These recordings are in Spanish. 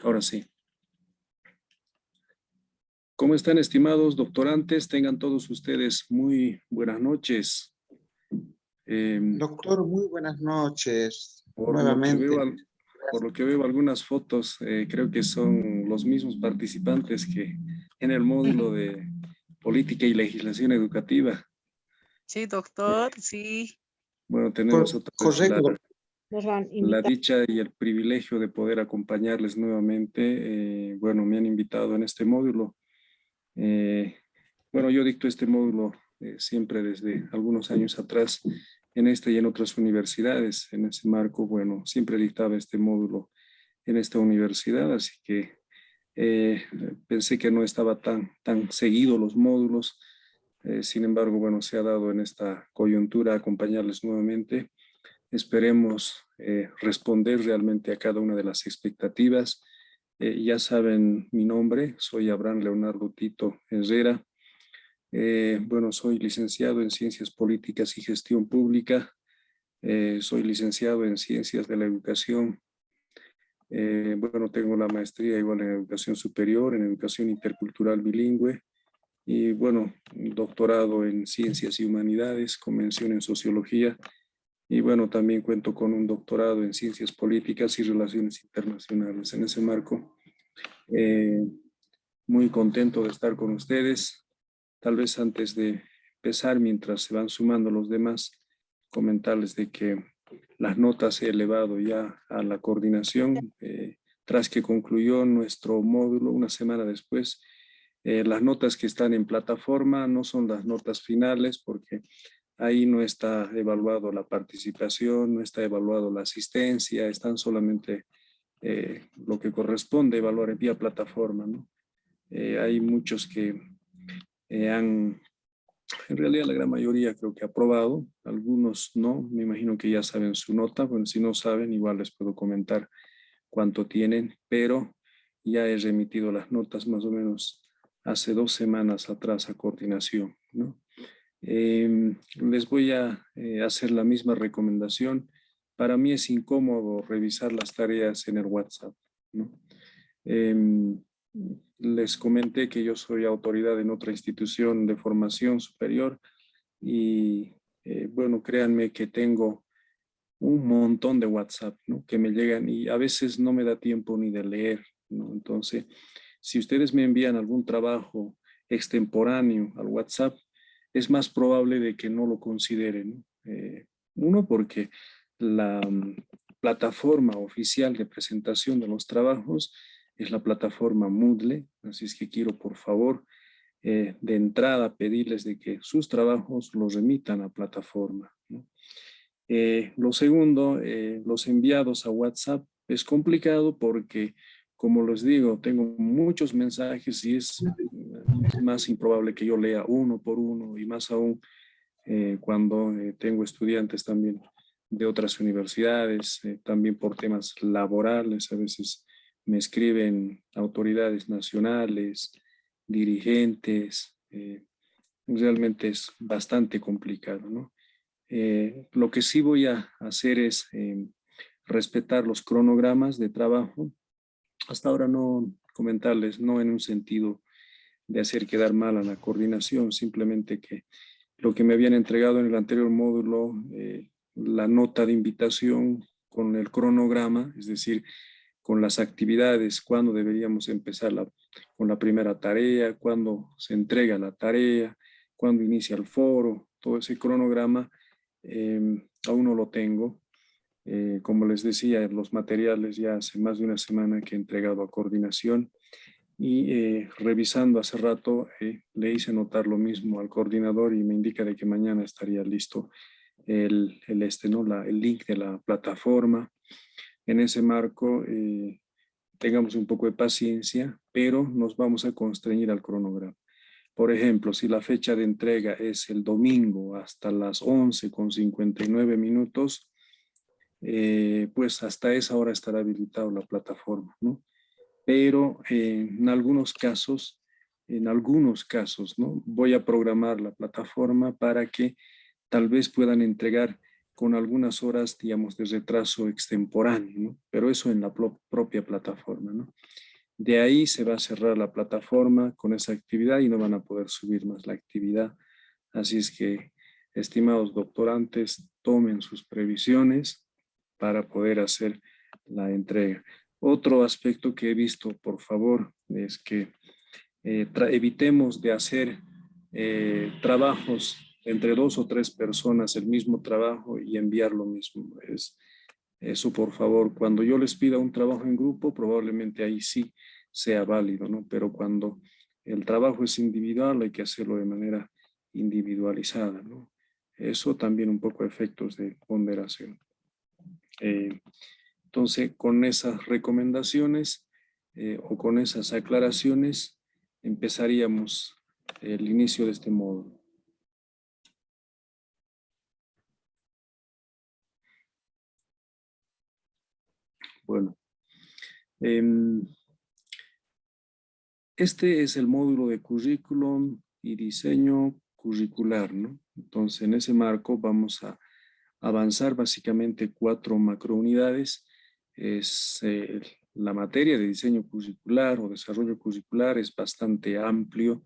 Ahora sí. ¿Cómo están, estimados doctorantes? Tengan todos ustedes muy buenas noches. Doctor, muy buenas noches. Por lo que Nuevamente. veo, por lo que veo algunas fotos, creo que son los mismos participantes que en el módulo de Política y Legislación Educativa. Sí, doctor, sí. Bueno, tenemos otra vez Correcto. la dicha y el privilegio de poder acompañarles nuevamente. Bueno, me han invitado en este módulo. Bueno, yo dicto este módulo siempre desde algunos años atrás en esta y en otras universidades. En ese marco, bueno, siempre dictaba este módulo en esta universidad, así que pensé que no estaba tan seguido los módulos. Sin embargo, bueno, se ha dado en esta coyuntura acompañarles nuevamente. Esperemos responder realmente a cada una de las expectativas. Ya saben mi nombre, soy Abraham Leonardo Tito Herrera. Bueno, soy licenciado en Ciencias Políticas y Gestión Pública. Soy licenciado en Ciencias de la Educación. Bueno, tengo la maestría igual en Educación Superior, en Educación Intercultural Bilingüe. Y bueno, doctorado en Ciencias y Humanidades, con mención en Sociología. Y bueno, también cuento con un doctorado en Ciencias Políticas y Relaciones Internacionales. En ese marco, muy contento de estar con ustedes. Tal vez antes de empezar, mientras se van sumando los demás, comentarles de que las notas he elevado ya a la coordinación. Tras que concluyó nuestro módulo, una semana después, las notas que están en plataforma no son las notas finales porque ahí no está evaluado la participación, no está evaluado la asistencia, están solamente lo que corresponde evaluar en vía plataforma, ¿no? Hay muchos que han, en realidad la gran mayoría creo que ha aprobado, algunos no, me imagino que ya saben su nota, bueno, si no saben igual les puedo comentar cuánto tienen, pero ya he remitido las notas más o menos hace 2 semanas atrás a coordinación, ¿no? Les voy a hacer la misma recomendación. Para mí es incómodo revisar las tareas en el WhatsApp, ¿no? Les comenté que yo soy autoridad en otra institución de formación superior y bueno, créanme que tengo un montón de WhatsApp, ¿no? Que me llegan y a veces no me da tiempo ni de leer, ¿no? Entonces, si ustedes me envían algún trabajo extemporáneo al WhatsApp, es más probable de que no lo consideren, ¿no? Uno, porque la plataforma oficial de presentación de los trabajos es la plataforma Moodle, así es que quiero por favor de entrada pedirles de que sus trabajos los remitan a plataforma, ¿no? Lo segundo, los enviados a WhatsApp es complicado porque, como les digo, tengo muchos mensajes y es más improbable que yo lea uno por uno y más aún cuando tengo estudiantes también de otras universidades, también por temas laborales, a veces me escriben autoridades nacionales, dirigentes, realmente es bastante complicado, ¿no? Lo que sí voy a hacer es respetar los cronogramas de trabajo. Hasta ahora no comentarles, no en un sentido de hacer quedar mal a la coordinación, simplemente que lo que me habían entregado en el anterior módulo, la nota de invitación con el cronograma, es decir, con las actividades, cuándo deberíamos empezar con la primera tarea, cuándo se entrega la tarea, cuándo inicia el foro, todo ese cronograma aún no lo tengo. Como les decía, los materiales ya hace más de una semana que he entregado a coordinación y revisando hace rato le hice notar lo mismo al coordinador y me indica de que mañana estaría listo ¿no? El link de la plataforma. En ese marco, tengamos un poco de paciencia, pero nos vamos a constreñir al cronograma. Por ejemplo, si la fecha de entrega es el domingo hasta las 11:59, pues hasta esa hora estará habilitada la plataforma, ¿no? Pero en algunos casos, ¿no? Voy a programar la plataforma para que tal vez puedan entregar con algunas horas, digamos, de retraso extemporáneo, ¿no? Pero eso en la propia plataforma, ¿no? De ahí se va a cerrar la plataforma con esa actividad y no van a poder subir más la actividad. Así es que, estimados doctorantes, tomen sus previsiones para poder hacer la entrega. Otro aspecto que he visto, por favor, es que evitemos de hacer trabajos entre 2 o 3 personas, el mismo trabajo y enviar lo mismo. Eso, por favor, cuando yo les pida un trabajo en grupo, probablemente ahí sí sea válido, ¿no? Pero cuando el trabajo es individual, hay que hacerlo de manera individualizada, ¿no? Eso también un poco efectos de ponderación. Entonces, con esas recomendaciones o con esas aclaraciones, empezaríamos el inicio de este módulo. Bueno, este es el módulo de currículum y diseño curricular, ¿no? Entonces, en ese marco vamos a avanzar básicamente 4 macrounidades. Es la materia de diseño curricular o desarrollo curricular es bastante amplio.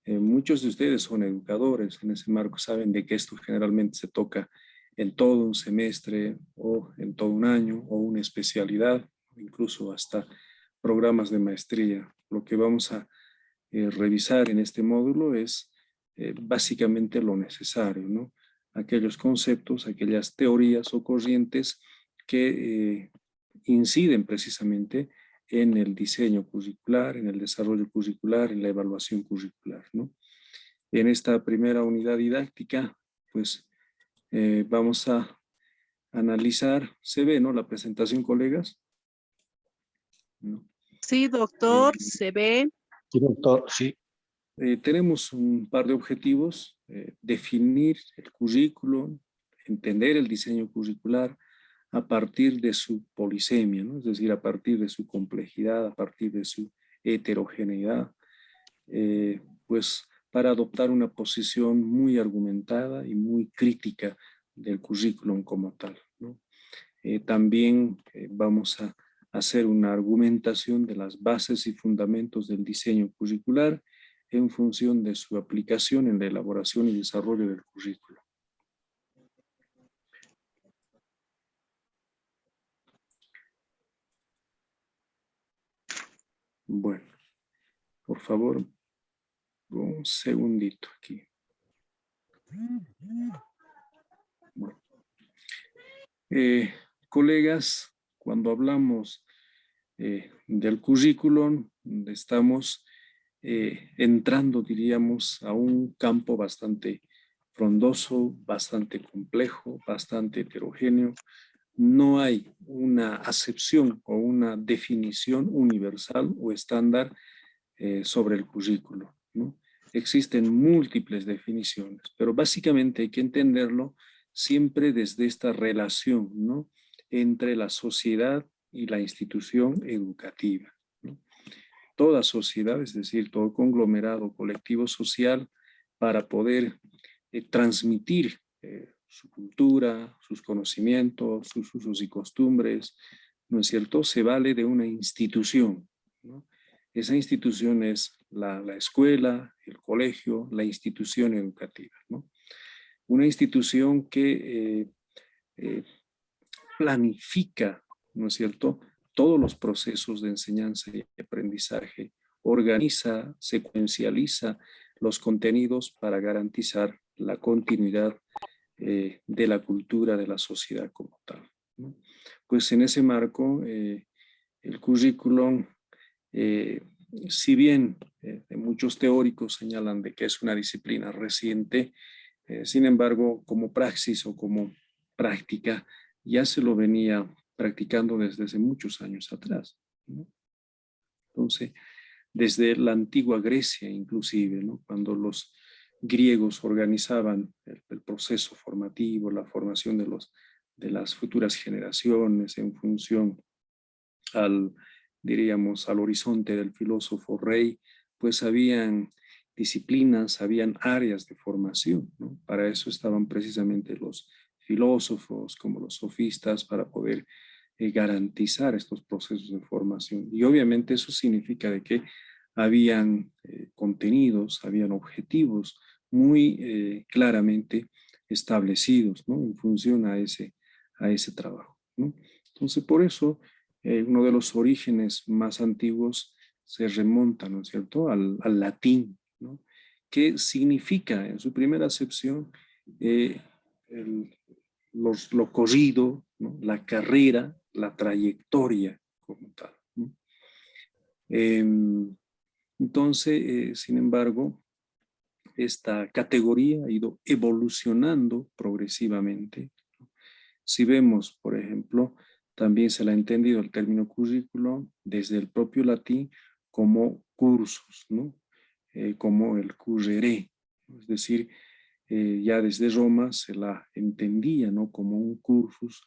Muchos de ustedes son educadores, en ese marco saben de que esto generalmente se toca en todo un semestre o en todo un año o una especialidad, incluso hasta programas de maestría. Lo que vamos a revisar en este módulo es básicamente lo necesario, ¿no? Aquellos conceptos, aquellas teorías o corrientes que inciden precisamente en el diseño curricular, en el desarrollo curricular, en la evaluación curricular, ¿no? En esta primera unidad didáctica, pues vamos a analizar, se ve, ¿no? La presentación, colegas, ¿no? Sí, doctor, se ve. Sí, doctor, sí. Tenemos un par de objetivos, definir el currículo, entender el diseño curricular a partir de su polisemia, ¿no? Es decir, a partir de su complejidad, a partir de su heterogeneidad, pues para adoptar una posición muy argumentada y muy crítica del currículum como tal, ¿no? También vamos a hacer una argumentación de las bases y fundamentos del diseño curricular en función de su aplicación en la elaboración y desarrollo del currículo. Bueno, por favor, un segundito aquí. Bueno. Colegas, cuando hablamos del currículum, estamos entrando, diríamos, a un campo bastante frondoso, bastante complejo, bastante heterogéneo. No hay una acepción o una definición universal o estándar sobre el currículo, ¿no? Existen múltiples definiciones, pero básicamente hay que entenderlo siempre desde esta relación, ¿no? Entre la sociedad y la institución educativa, ¿no? Toda sociedad, es decir, todo conglomerado colectivo social, para poder transmitir su cultura, sus conocimientos, sus usos y costumbres, ¿no es cierto? Se vale de una institución, ¿no? Esa institución es la escuela, el colegio, la institución educativa, ¿no? Una institución que planifica, ¿no es cierto?, todos los procesos de enseñanza y aprendizaje, organiza, secuencializa los contenidos para garantizar la continuidad de la cultura de la sociedad como tal, ¿no? Pues en ese marco, el currículum, si bien muchos teóricos señalan de que es una disciplina reciente, sin embargo, como praxis o como práctica, ya se lo venía practicando desde hace muchos años atrás, ¿no? Entonces, desde la antigua Grecia inclusive, ¿no? Cuando los griegos organizaban el proceso formativo, la formación de las futuras generaciones en función diríamos, al horizonte del filósofo rey, pues habían disciplinas, habían áreas de formación, ¿no? Para eso estaban precisamente los filósofos, como los sofistas, para poder garantizar estos procesos de formación. Y obviamente eso significa de que habían contenidos, habían objetivos muy claramente establecidos, ¿no? En función a ese trabajo, ¿no? Entonces, por eso, uno de los orígenes más antiguos se remonta, ¿no es cierto?, al latín, ¿no? Que significa, en su primera acepción, el, lo corrido, ¿no? La carrera, la trayectoria como tal, ¿no? Entonces, sin embargo, esta categoría ha ido evolucionando progresivamente. Si vemos, por ejemplo, también se le ha entendido el término currículo desde el propio latín como cursos, ¿no? Como el currere, es decir, ya desde Roma se la entendía, ¿no? Como un cursus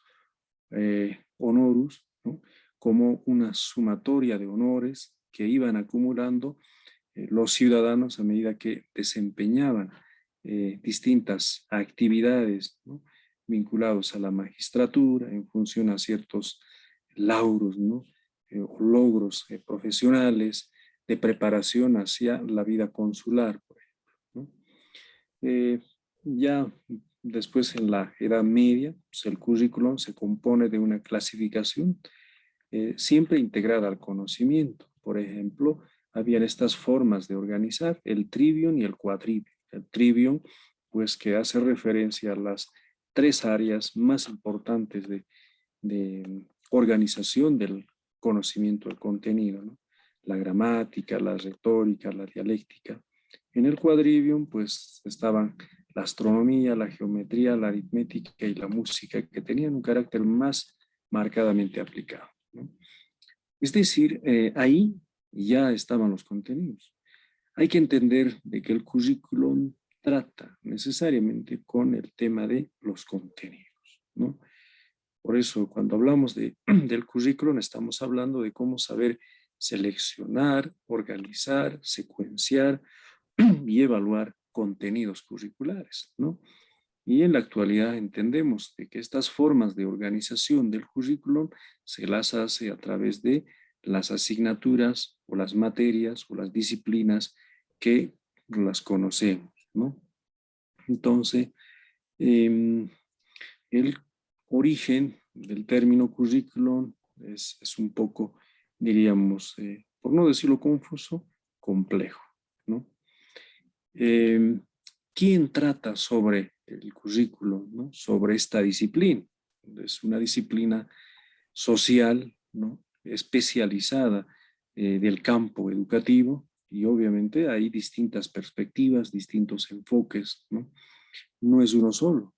honorus, ¿no? Como una sumatoria de honores que iban acumulando los ciudadanos a medida que desempeñaban distintas actividades, ¿no? Vinculados a la magistratura en función a ciertos lauros, ¿no? O logros profesionales de preparación hacia la vida consular, por ejemplo, ¿no? Ya después en la Edad Media, pues el currículum se compone de una clasificación siempre integrada al conocimiento. Por ejemplo, habían estas formas de organizar, el trivium y el quadrivium. El trivium, pues que hace referencia a las tres áreas más importantes de organización del conocimiento del contenido, ¿no? La gramática, la retórica, la dialéctica. En el quadrivium, pues estaban la astronomía, la geometría, la aritmética y la música, que tenían un carácter más marcadamente aplicado, ¿no? Es decir, ahí ya estaban los contenidos. Hay que entender de que el currículum trata necesariamente con el tema de los contenidos, ¿no? Por eso, cuando hablamos del currículum, estamos hablando de cómo saber seleccionar, organizar, secuenciar y evaluar contenidos curriculares, ¿no? Y en la actualidad entendemos de que estas formas de organización del currículum se las hace a través de las asignaturas o las materias o las disciplinas que las conocemos, ¿no? Entonces, el origen del término currículum es un poco, diríamos, por no decirlo confuso, complejo, ¿no? ¿Quién trata sobre el currículum, ¿no? Sobre esta disciplina? Es una disciplina social, ¿no? Especializada del campo educativo, y obviamente hay distintas perspectivas, distintos enfoques, ¿no? No es uno solo.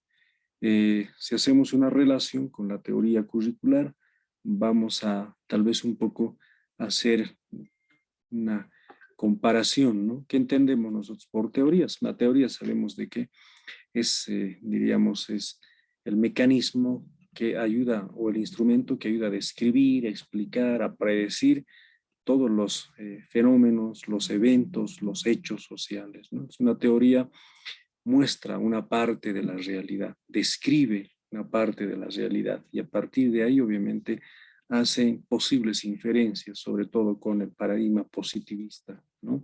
Si hacemos una relación con la teoría curricular, vamos a tal vez un poco hacer una comparación, ¿no? ¿Qué entendemos nosotros por teorías? La teoría sabemos de que es, diríamos, es el mecanismo que ayuda o el instrumento que ayuda a describir, a explicar, a predecir todos los fenómenos, los eventos, los hechos sociales, ¿no? Es una teoría, muestra una parte de la realidad, describe una parte de la realidad y a partir de ahí obviamente hacen posibles inferencias, sobre todo con el paradigma positivista, ¿no?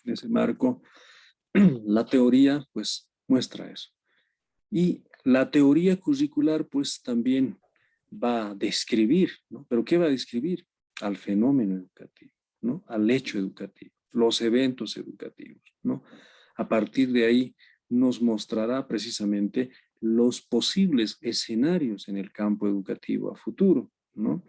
En ese marco, la teoría pues muestra eso. Y la teoría curricular pues también va a describir, ¿no? ¿Pero qué va a describir? Al fenómeno educativo, ¿no? Al hecho educativo, los eventos educativos, ¿no? A partir de ahí nos mostrará precisamente los posibles escenarios en el campo educativo a futuro, ¿no?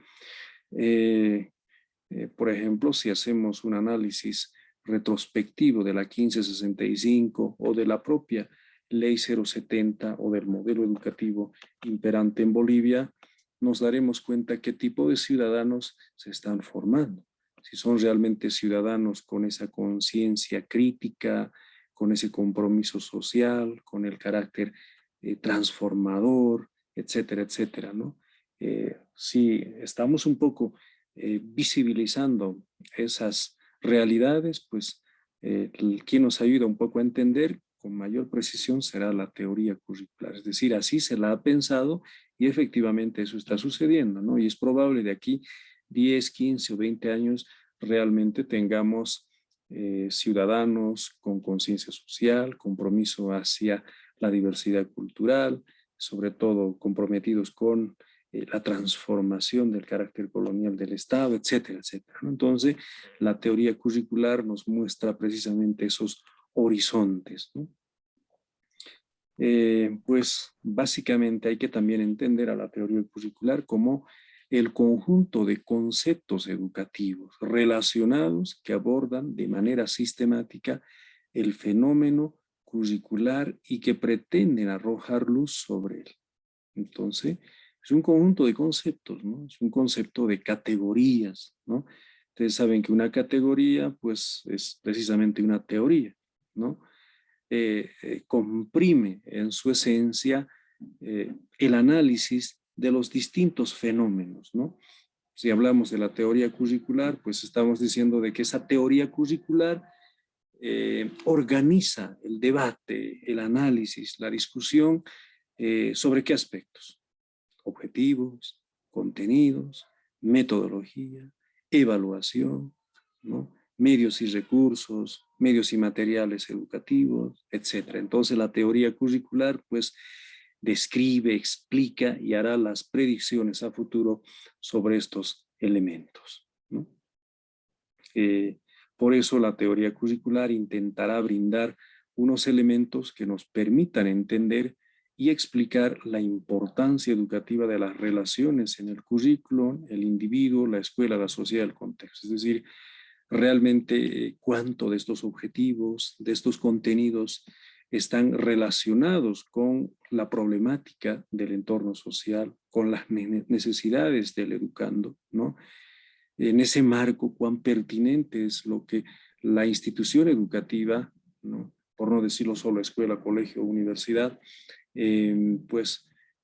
Por ejemplo, si hacemos un análisis retrospectivo de la 1565 o de la propia Ley 070 o del modelo educativo imperante en Bolivia, nos daremos cuenta qué tipo de ciudadanos se están formando. Si son realmente ciudadanos con esa conciencia crítica, con ese compromiso social, con el carácter transformador, etcétera, etcétera, ¿no? Si estamos un poco visibilizando esas realidades, pues quien nos ayuda un poco a entender con mayor precisión será la teoría curricular. Es decir, así se la ha pensado y efectivamente eso está sucediendo, ¿no? Y es probable de aquí 10, 15 o 20 años realmente tengamos ciudadanos con conciencia social, compromiso hacia la diversidad cultural, sobre todo comprometidos con la transformación del carácter colonial del Estado, etcétera, etcétera, ¿no? Entonces, la teoría curricular nos muestra precisamente esos horizontes, ¿no? Pues básicamente hay que también entender a la teoría curricular como el conjunto de conceptos educativos relacionados que abordan de manera sistemática el fenómeno curricular y que pretenden arrojar luz sobre él. Entonces, es un conjunto de conceptos, ¿no? Es un concepto de categorías, ¿no? Ustedes saben que una categoría, pues, es precisamente una teoría, ¿no? Comprime en su esencia el análisis de los distintos fenómenos, ¿no? Si hablamos de la teoría curricular, pues estamos diciendo de que esa teoría curricular organiza el debate, el análisis, la discusión sobre qué aspectos: objetivos, contenidos, metodología, evaluación, ¿no? Medios y recursos, medios y materiales educativos, etc. Entonces la teoría curricular pues describe, explica y hará las predicciones a futuro sobre estos elementos, ¿no? Por eso la teoría curricular intentará brindar unos elementos que nos permitan entender y explicar la importancia educativa de las relaciones en el currículum, el individuo, la escuela, la sociedad, el contexto. Es decir, realmente cuánto de estos objetivos, de estos contenidos están relacionados con la problemática del entorno social, con las necesidades del educando, ¿no? En ese marco, cuán pertinente es lo que la institución educativa, ¿no? Por no decirlo solo escuela, colegio, universidad,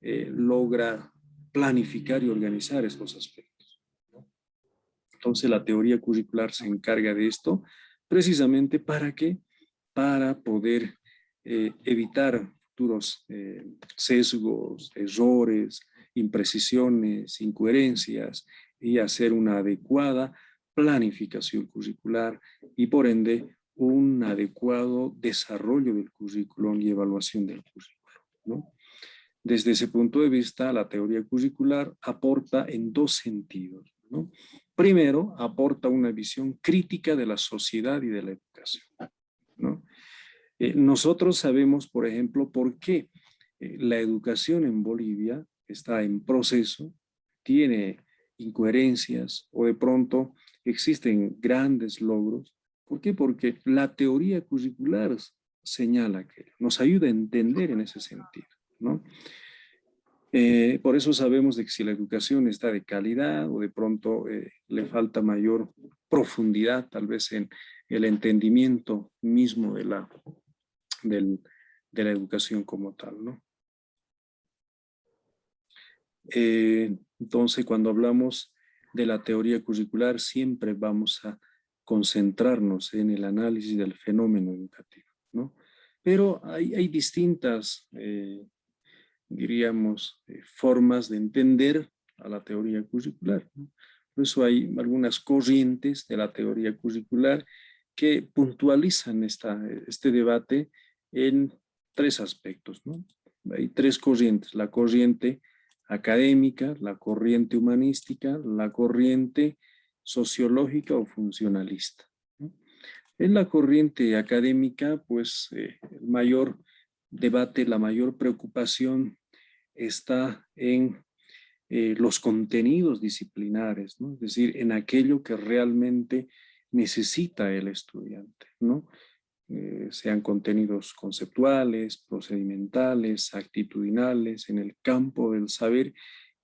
logra planificar y organizar estos aspectos, ¿no? Entonces la teoría curricular se encarga de esto precisamente ¿para qué? Para poder evitar futuros sesgos, errores, imprecisiones, incoherencias y hacer una adecuada planificación curricular y por ende un adecuado desarrollo del currículum y evaluación del currículum, ¿no? Desde ese punto de vista, la teoría curricular aporta en dos sentidos, ¿no? Primero, aporta una visión crítica de la sociedad y de la educación, ¿no? Nosotros sabemos, por ejemplo, por qué la educación en Bolivia está en proceso, tiene incoherencias o de pronto existen grandes logros. ¿Por qué? Porque la teoría curricular señala que nos ayuda a entender en ese sentido, ¿no? Por eso sabemos de que si la educación está de calidad o de pronto le falta mayor profundidad, tal vez en el entendimiento mismo de la educación como tal, ¿no? Entonces, cuando hablamos de la teoría curricular, siempre vamos a concentrarnos en el análisis del fenómeno educativo, ¿no? Pero hay distintas, diríamos, formas de entender a la teoría curricular, ¿no? Por eso hay algunas corrientes de la teoría curricular que puntualizan este debate en tres aspectos, ¿no? Hay tres corrientes: la corriente académica, la corriente humanística, la corriente sociológica o funcionalista, ¿no? En la corriente académica, pues el mayor debate, la mayor preocupación está en los contenidos disciplinares, ¿no? Es decir, en aquello que realmente necesita el estudiante, ¿no? Sean contenidos conceptuales, procedimentales, actitudinales, en el campo del saber,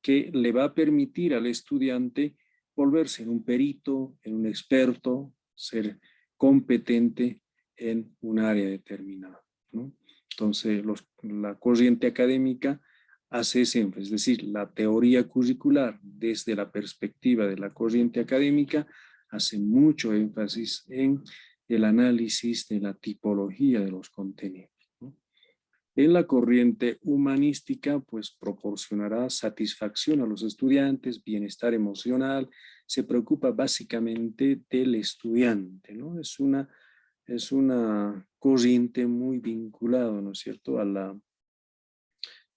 que le va a permitir al estudiante volverse en un perito, en un experto, ser competente en un área determinada, ¿no? Entonces, la corriente académica hace ese énfasis, es decir, la teoría curricular desde la perspectiva de la corriente académica hace mucho énfasis en el análisis de la tipología de los contenidos, En la corriente humanística, pues proporcionará satisfacción a los estudiantes, bienestar emocional, se preocupa básicamente del estudiante, ¿no? Es una corriente muy vinculada, ¿no es cierto?, a la,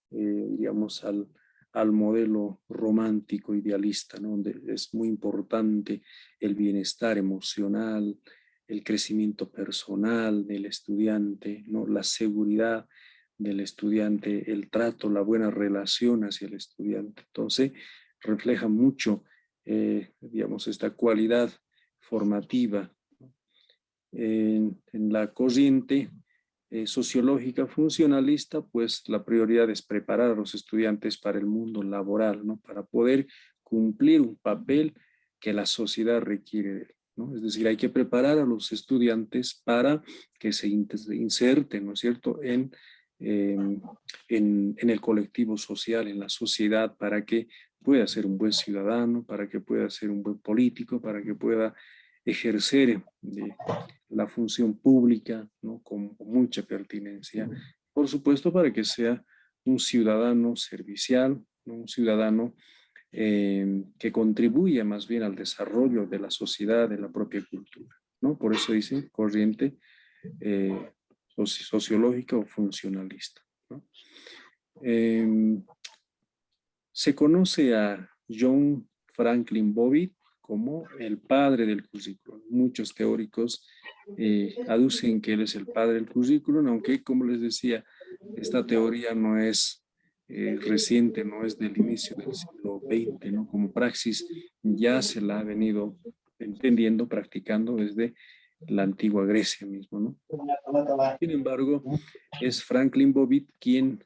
digamos, al modelo romántico idealista, ¿no?, donde es muy importante el bienestar emocional, el crecimiento personal del estudiante, ¿no?, la seguridad del estudiante, el trato, la buena relación hacia el estudiante. Entonces, refleja mucho, digamos, esta cualidad formativa. En la corriente sociológica funcionalista, pues la prioridad es preparar a los estudiantes para el mundo laboral, ¿no?, para poder cumplir un papel que la sociedad requiere de él, ¿no? Es decir, hay que preparar a los estudiantes para que se inserten, ¿no es cierto?, en el colectivo social, en la sociedad, para que pueda ser un buen ciudadano, para que pueda ser un buen político, para que pueda ejercer la función pública, ¿no?, con mucha pertinencia. Por supuesto, para que sea un ciudadano servicial, ¿no?, un ciudadano que contribuya más bien al desarrollo de la sociedad, de la propia cultura, ¿no? Por eso dice corriente sociológica o funcionalista, ¿no? Se conoce a John Franklin Bobbitt como el padre del currículum. Muchos teóricos aducen que él es el padre del currículum, aunque, como les decía, esta teoría no es reciente, no es del inicio del siglo XX, ¿no? Como praxis ya se la ha venido entendiendo, practicando desde la antigua Grecia mismo, ¿no? Sin embargo, es Franklin Bobbitt quien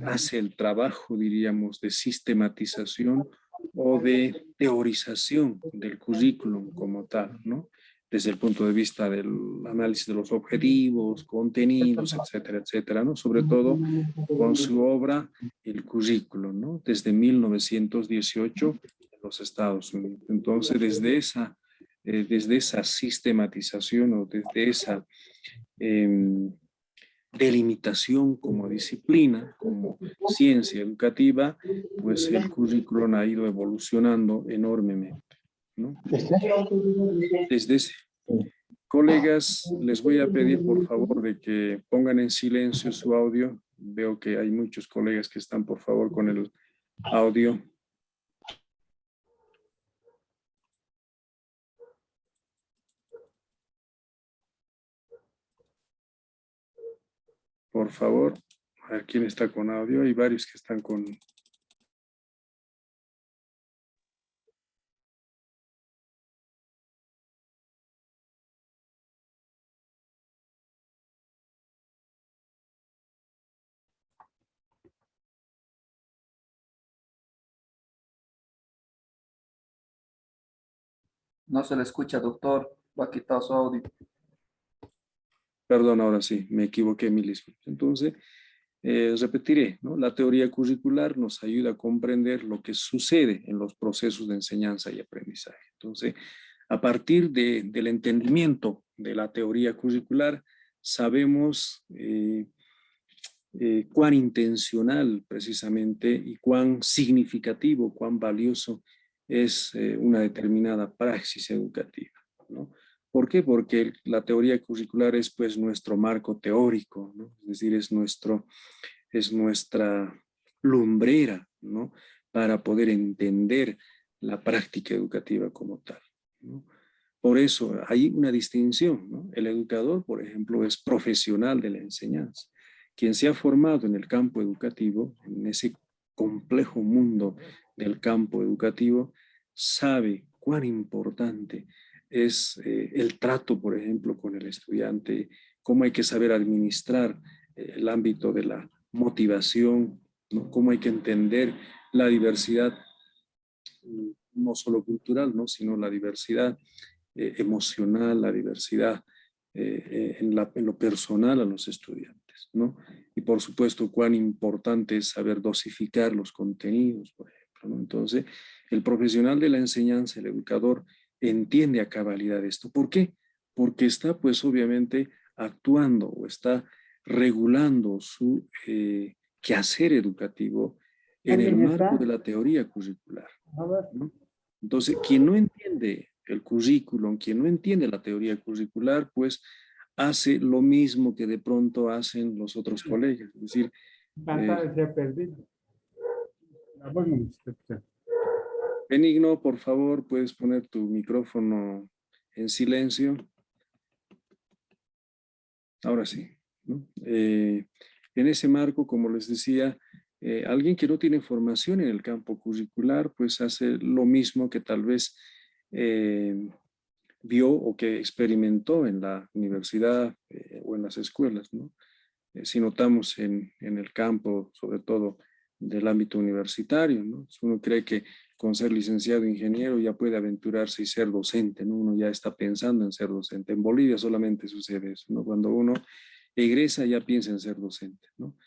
hace el trabajo, diríamos, de sistematización o de teorización del currículum como tal, ¿no? Desde el punto de vista del análisis de los objetivos, contenidos, etcétera, etcétera, ¿no? Sobre todo con su obra El currículum, ¿no? Desde 1918 en los Estados Unidos. Entonces, desde esa sistematización o desde esa delimitación como disciplina, como ciencia educativa, pues el currículum ha ido evolucionando enormemente, ¿no? Desde ese. Colegas, les voy a pedir por favor de que pongan en silencio su audio. Veo que hay muchos colegas que están por favor con el audio. Por favor, a ver quién está con audio. Hay varios que están con... No se le escucha, doctor. Lo ha quitado su audio. Perdón, ahora sí, me equivoqué, mil disculpas. Entonces, repetiré, ¿no? La teoría curricular nos ayuda a comprender lo que sucede en los procesos de enseñanza y aprendizaje. Entonces, a partir del entendimiento de la teoría curricular, sabemos cuán intencional precisamente y cuán significativo, cuán valioso es una determinada praxis educativa, ¿no? ¿Por qué? Porque la teoría curricular es pues nuestro marco teórico, ¿no? Es decir, es nuestra lumbrera, ¿no?, para poder entender la práctica educativa como tal, ¿no? Por eso hay una distinción, ¿no? El educador, por ejemplo, es profesional de la enseñanza. Quien se ha formado en el campo educativo, en ese complejo mundo del campo educativo, sabe cuán importante es el trato, por ejemplo, con el estudiante, cómo hay que saber administrar el ámbito de la motivación, ¿no? Cómo hay que entender la diversidad, no solo cultural, ¿no?, sino la diversidad emocional, la diversidad en lo personal a los estudiantes, ¿no? Y por supuesto, cuán importante es saber dosificar los contenidos, por ejemplo, ¿no? Entonces, el profesional de la enseñanza, el educador, entiende a cabalidad esto. ¿Por qué? Porque está, pues, obviamente, actuando o está regulando su quehacer educativo en el marco de la teoría curricular, ¿no? Entonces, quien no entiende el currículum, quien no entiende la teoría curricular, pues hace lo mismo que de pronto hacen los otros colegas. Es decir, Benigno, por favor, puedes poner tu micrófono en silencio. Ahora sí, ¿no? En ese marco, como les decía, alguien que no tiene formación en el campo curricular, pues hace lo mismo que tal vez vio o que experimentó en la universidad o en las escuelas, ¿no? Si notamos en el campo, sobre todo del ámbito universitario, ¿no? Uno cree que con ser licenciado ingeniero ya puede aventurarse y ser docente, ¿no? Uno ya está pensando en ser docente. En Bolivia solamente sucede eso, ¿no? Cuando uno egresa ya piensa en ser docente, ¿no?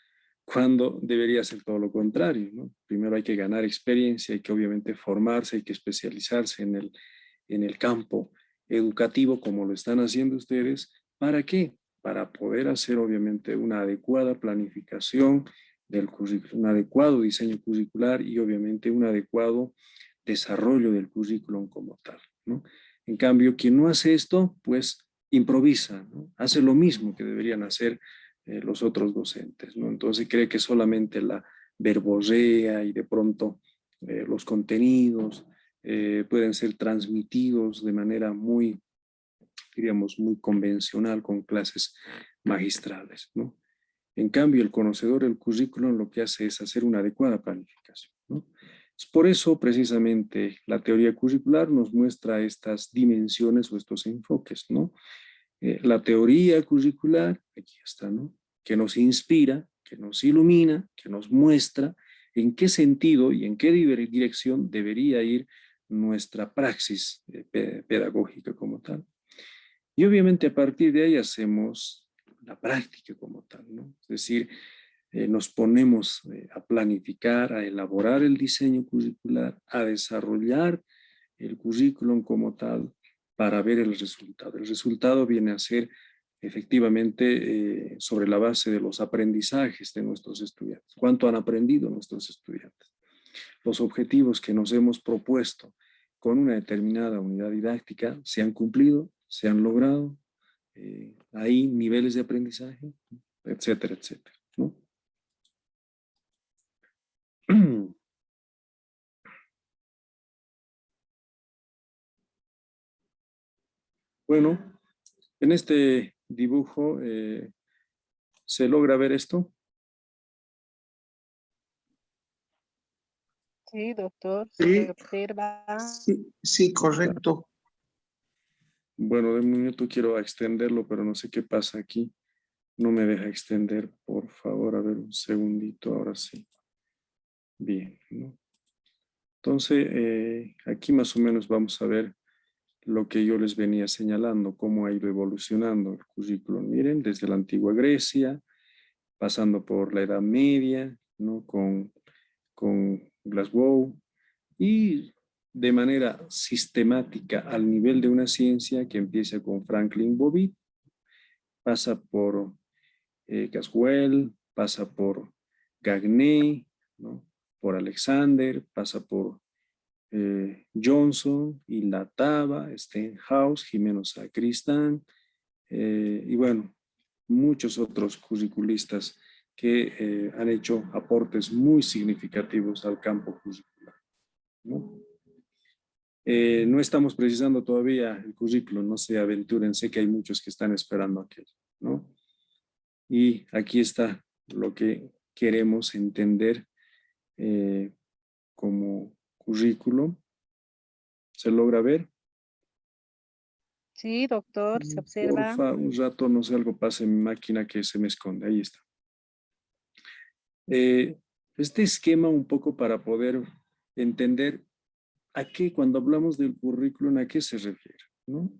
Cuando debería ser todo lo contrario, ¿no? Primero hay que ganar experiencia, hay que obviamente formarse, hay que especializarse en el campo educativo como lo están haciendo ustedes. ¿Para qué? Para poder hacer obviamente una adecuada planificación del currículum, un adecuado diseño curricular y obviamente un adecuado desarrollo del currículum como tal, ¿no? En cambio, quien no hace esto, pues improvisa, ¿no? Hace lo mismo que deberían hacer los otros docentes, ¿no? Entonces cree que solamente la verborrea y de pronto los contenidos pueden ser transmitidos de manera muy, diríamos, muy convencional con clases magistrales, ¿no? En cambio, el conocedor del currículum lo que hace es hacer una adecuada planificación, ¿no? Por eso, precisamente, la teoría curricular nos muestra estas dimensiones o estos enfoques, ¿no? La teoría curricular, aquí está, ¿no? Que nos inspira, que nos ilumina, que nos muestra en qué sentido y en qué dirección debería ir nuestra praxis pedagógica como tal. Y obviamente a partir de ahí hacemos la práctica como tal, ¿no? Es decir, nos ponemos a planificar, a elaborar el diseño curricular, a desarrollar el currículum como tal para ver el resultado. El resultado viene a ser efectivamente sobre la base de los aprendizajes de nuestros estudiantes. ¿Cuánto han aprendido nuestros estudiantes? Los objetivos que nos hemos propuesto con una determinada unidad didáctica se han cumplido, se han logrado, hay niveles de aprendizaje, etcétera, etcétera, ¿no? Bueno, en este dibujo se logra ver esto. Sí, doctor, Sí. se observa. Sí, correcto. Bueno, de un minuto quiero extenderlo, pero no sé qué pasa aquí. No me deja extender, por favor. A ver, un segundito, ahora sí. Bien, ¿no? Entonces, aquí más o menos vamos a ver lo que yo les venía señalando, cómo ha ido evolucionando el currículum. Miren, desde la antigua Grecia, pasando por la Edad Media, ¿no? Con Glasgow, y de manera sistemática al nivel de una ciencia que empieza con Franklin Bobbitt, pasa por Caswell, pasa por Gagné, ¿no? Por Alexander, pasa por Johnson, Ilataba, Stenhouse, Jimeno Sacristán, y bueno, muchos otros curriculistas que han hecho aportes muy significativos al campo curricular, ¿no? No estamos precisando todavía el currículum, no se aventuren, sé que hay muchos que están esperando aquello, ¿no? Y aquí está lo que queremos entender como currículum. ¿Se logra ver? Sí, doctor, se observa. Porfa, un rato, no sé, algo pasa en mi máquina que se me esconde. Ahí está. Este esquema un poco para poder entender a qué, cuando hablamos del currículum, a qué se refiere, ¿no?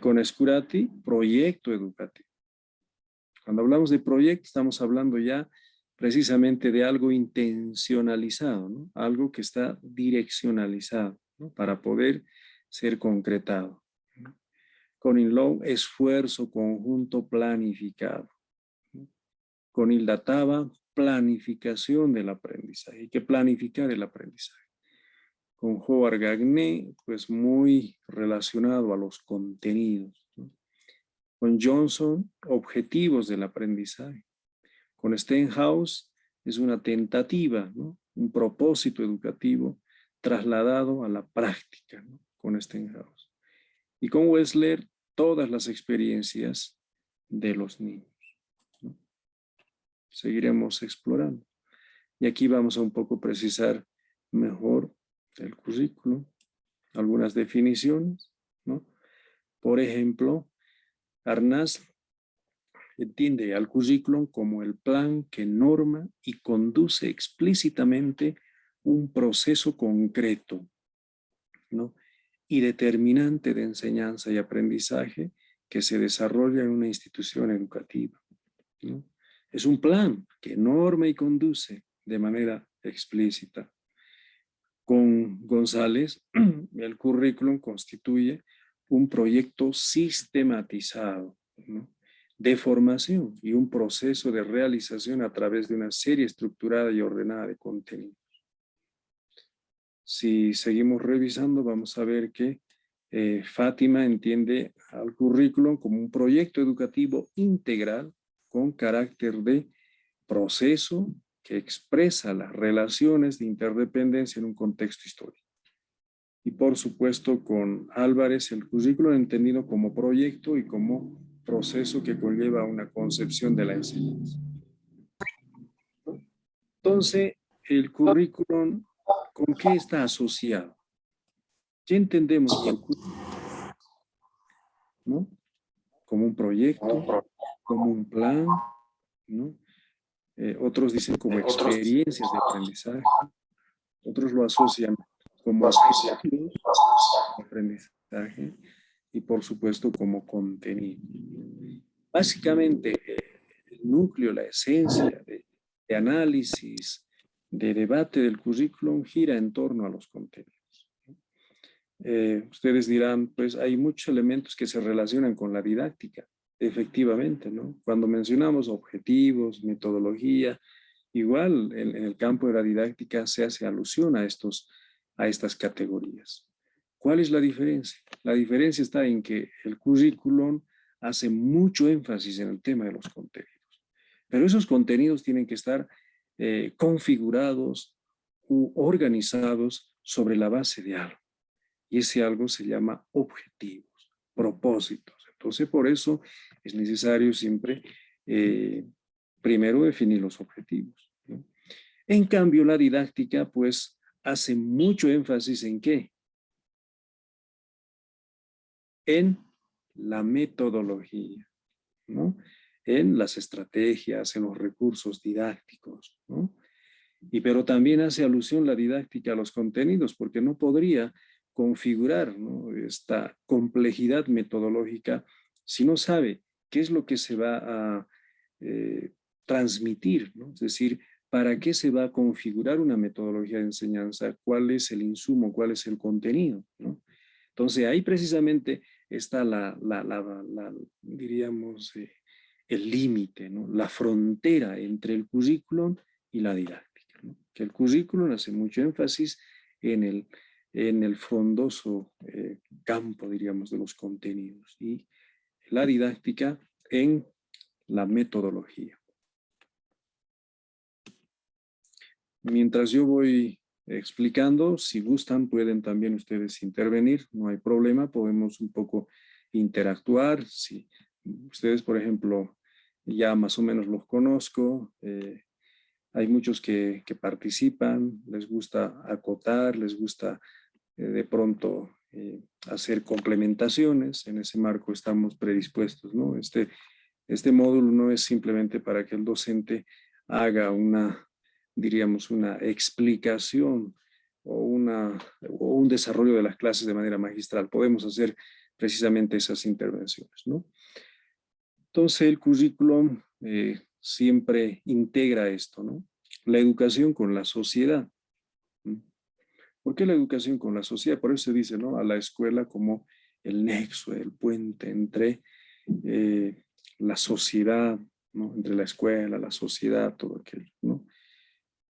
Con Scurati, proyecto educativo. Cuando hablamos de proyecto, estamos hablando ya precisamente de algo intencionalizado, ¿no? Algo que está direccionalizado, ¿no? Para poder ser concretado, ¿no? Con Inlow, esfuerzo conjunto planificado. Con Hilda Taba, planificación del aprendizaje. Hay que planificar el aprendizaje. Con Howard Gagné, pues muy relacionado a los contenidos, ¿no? Con Johnson, objetivos del aprendizaje. Con Stenhouse, es una tentativa, ¿no? Un propósito educativo trasladado a la práctica, ¿no? Con Stenhouse. Y con Wessler, todas las experiencias de los niños, ¿no? Seguiremos explorando. Y aquí vamos a un poco precisar mejor el currículo, algunas definiciones, ¿no? Por ejemplo, Arnaz entiende al currículum como el plan que norma y conduce explícitamente un proceso concreto, ¿no? Y determinante de enseñanza y aprendizaje que se desarrolla en una institución educativa, ¿no? Es un plan que norma y conduce de manera explícita. Con González, el currículum constituye un proyecto sistematizado, ¿no? De formación y un proceso de realización a través de una serie estructurada y ordenada de contenidos. Si seguimos revisando, vamos a ver que Fátima entiende al currículum como un proyecto educativo integral con carácter de proceso que expresa las relaciones de interdependencia en un contexto histórico. Y por supuesto con Álvarez el currículum entendido como proyecto y como proceso que conlleva una concepción de la enseñanza. Entonces, el currículum, ¿con qué está asociado? ¿Qué entendemos por currículum? ¿No? Como un proyecto, como un plan, ¿no? Otros dicen como experiencias de aprendizaje, otros lo asocian como objetivos de aprendizaje y por supuesto como contenido. Básicamente, el núcleo, la esencia de análisis, de debate del currículum gira en torno a los contenidos. Ustedes dirán, pues hay muchos elementos que se relacionan con la didáctica, efectivamente, ¿no? Cuando mencionamos objetivos, metodología, igual en el campo de la didáctica se hace alusión a estas categorías. ¿Cuál es la diferencia? La diferencia está en que el currículum hace mucho énfasis en el tema de los contenidos, pero esos contenidos tienen que estar configurados u organizados sobre la base de algo. Y ese algo se llama objetivos, propósitos. Entonces, por eso es necesario siempre primero definir los objetivos, ¿no? En cambio, la didáctica, pues, hace mucho énfasis en ¿qué? En la metodología, ¿no? En las estrategias, en los recursos didácticos, ¿no? Pero también hace alusión la didáctica a los contenidos, porque no podría configurar, ¿no?, esta complejidad metodológica si no sabe qué es lo que se va a transmitir, ¿no? Es decir, ¿para qué se va a configurar una metodología de enseñanza? ¿Cuál es el insumo? ¿Cuál es el contenido? ¿No? Entonces, ahí precisamente está diríamos, el límite, ¿no? La frontera entre el currículum y la didáctica, ¿no? Que el currículum hace mucho énfasis en el frondoso campo, diríamos, de los contenidos y la didáctica en la metodología. Mientras yo voy explicando, si gustan pueden también ustedes intervenir, no hay problema, podemos un poco interactuar. Si ustedes, por ejemplo, ya más o menos los conozco, hay muchos que participan, les gusta acotar, les gusta de pronto hacer complementaciones. En ese marco estamos predispuestos, ¿no? Este módulo no es simplemente para que el docente haga diríamos, una explicación o un desarrollo de las clases de manera magistral. Podemos hacer precisamente esas intervenciones, ¿no? Entonces el currículum siempre integra esto, ¿no? La educación con la sociedad. ¿Por qué la educación con la sociedad? Por eso se dice, ¿no?, a la escuela como el nexo, el puente entre la sociedad ¿no? Entre la escuela, la sociedad, todo aquello, ¿no?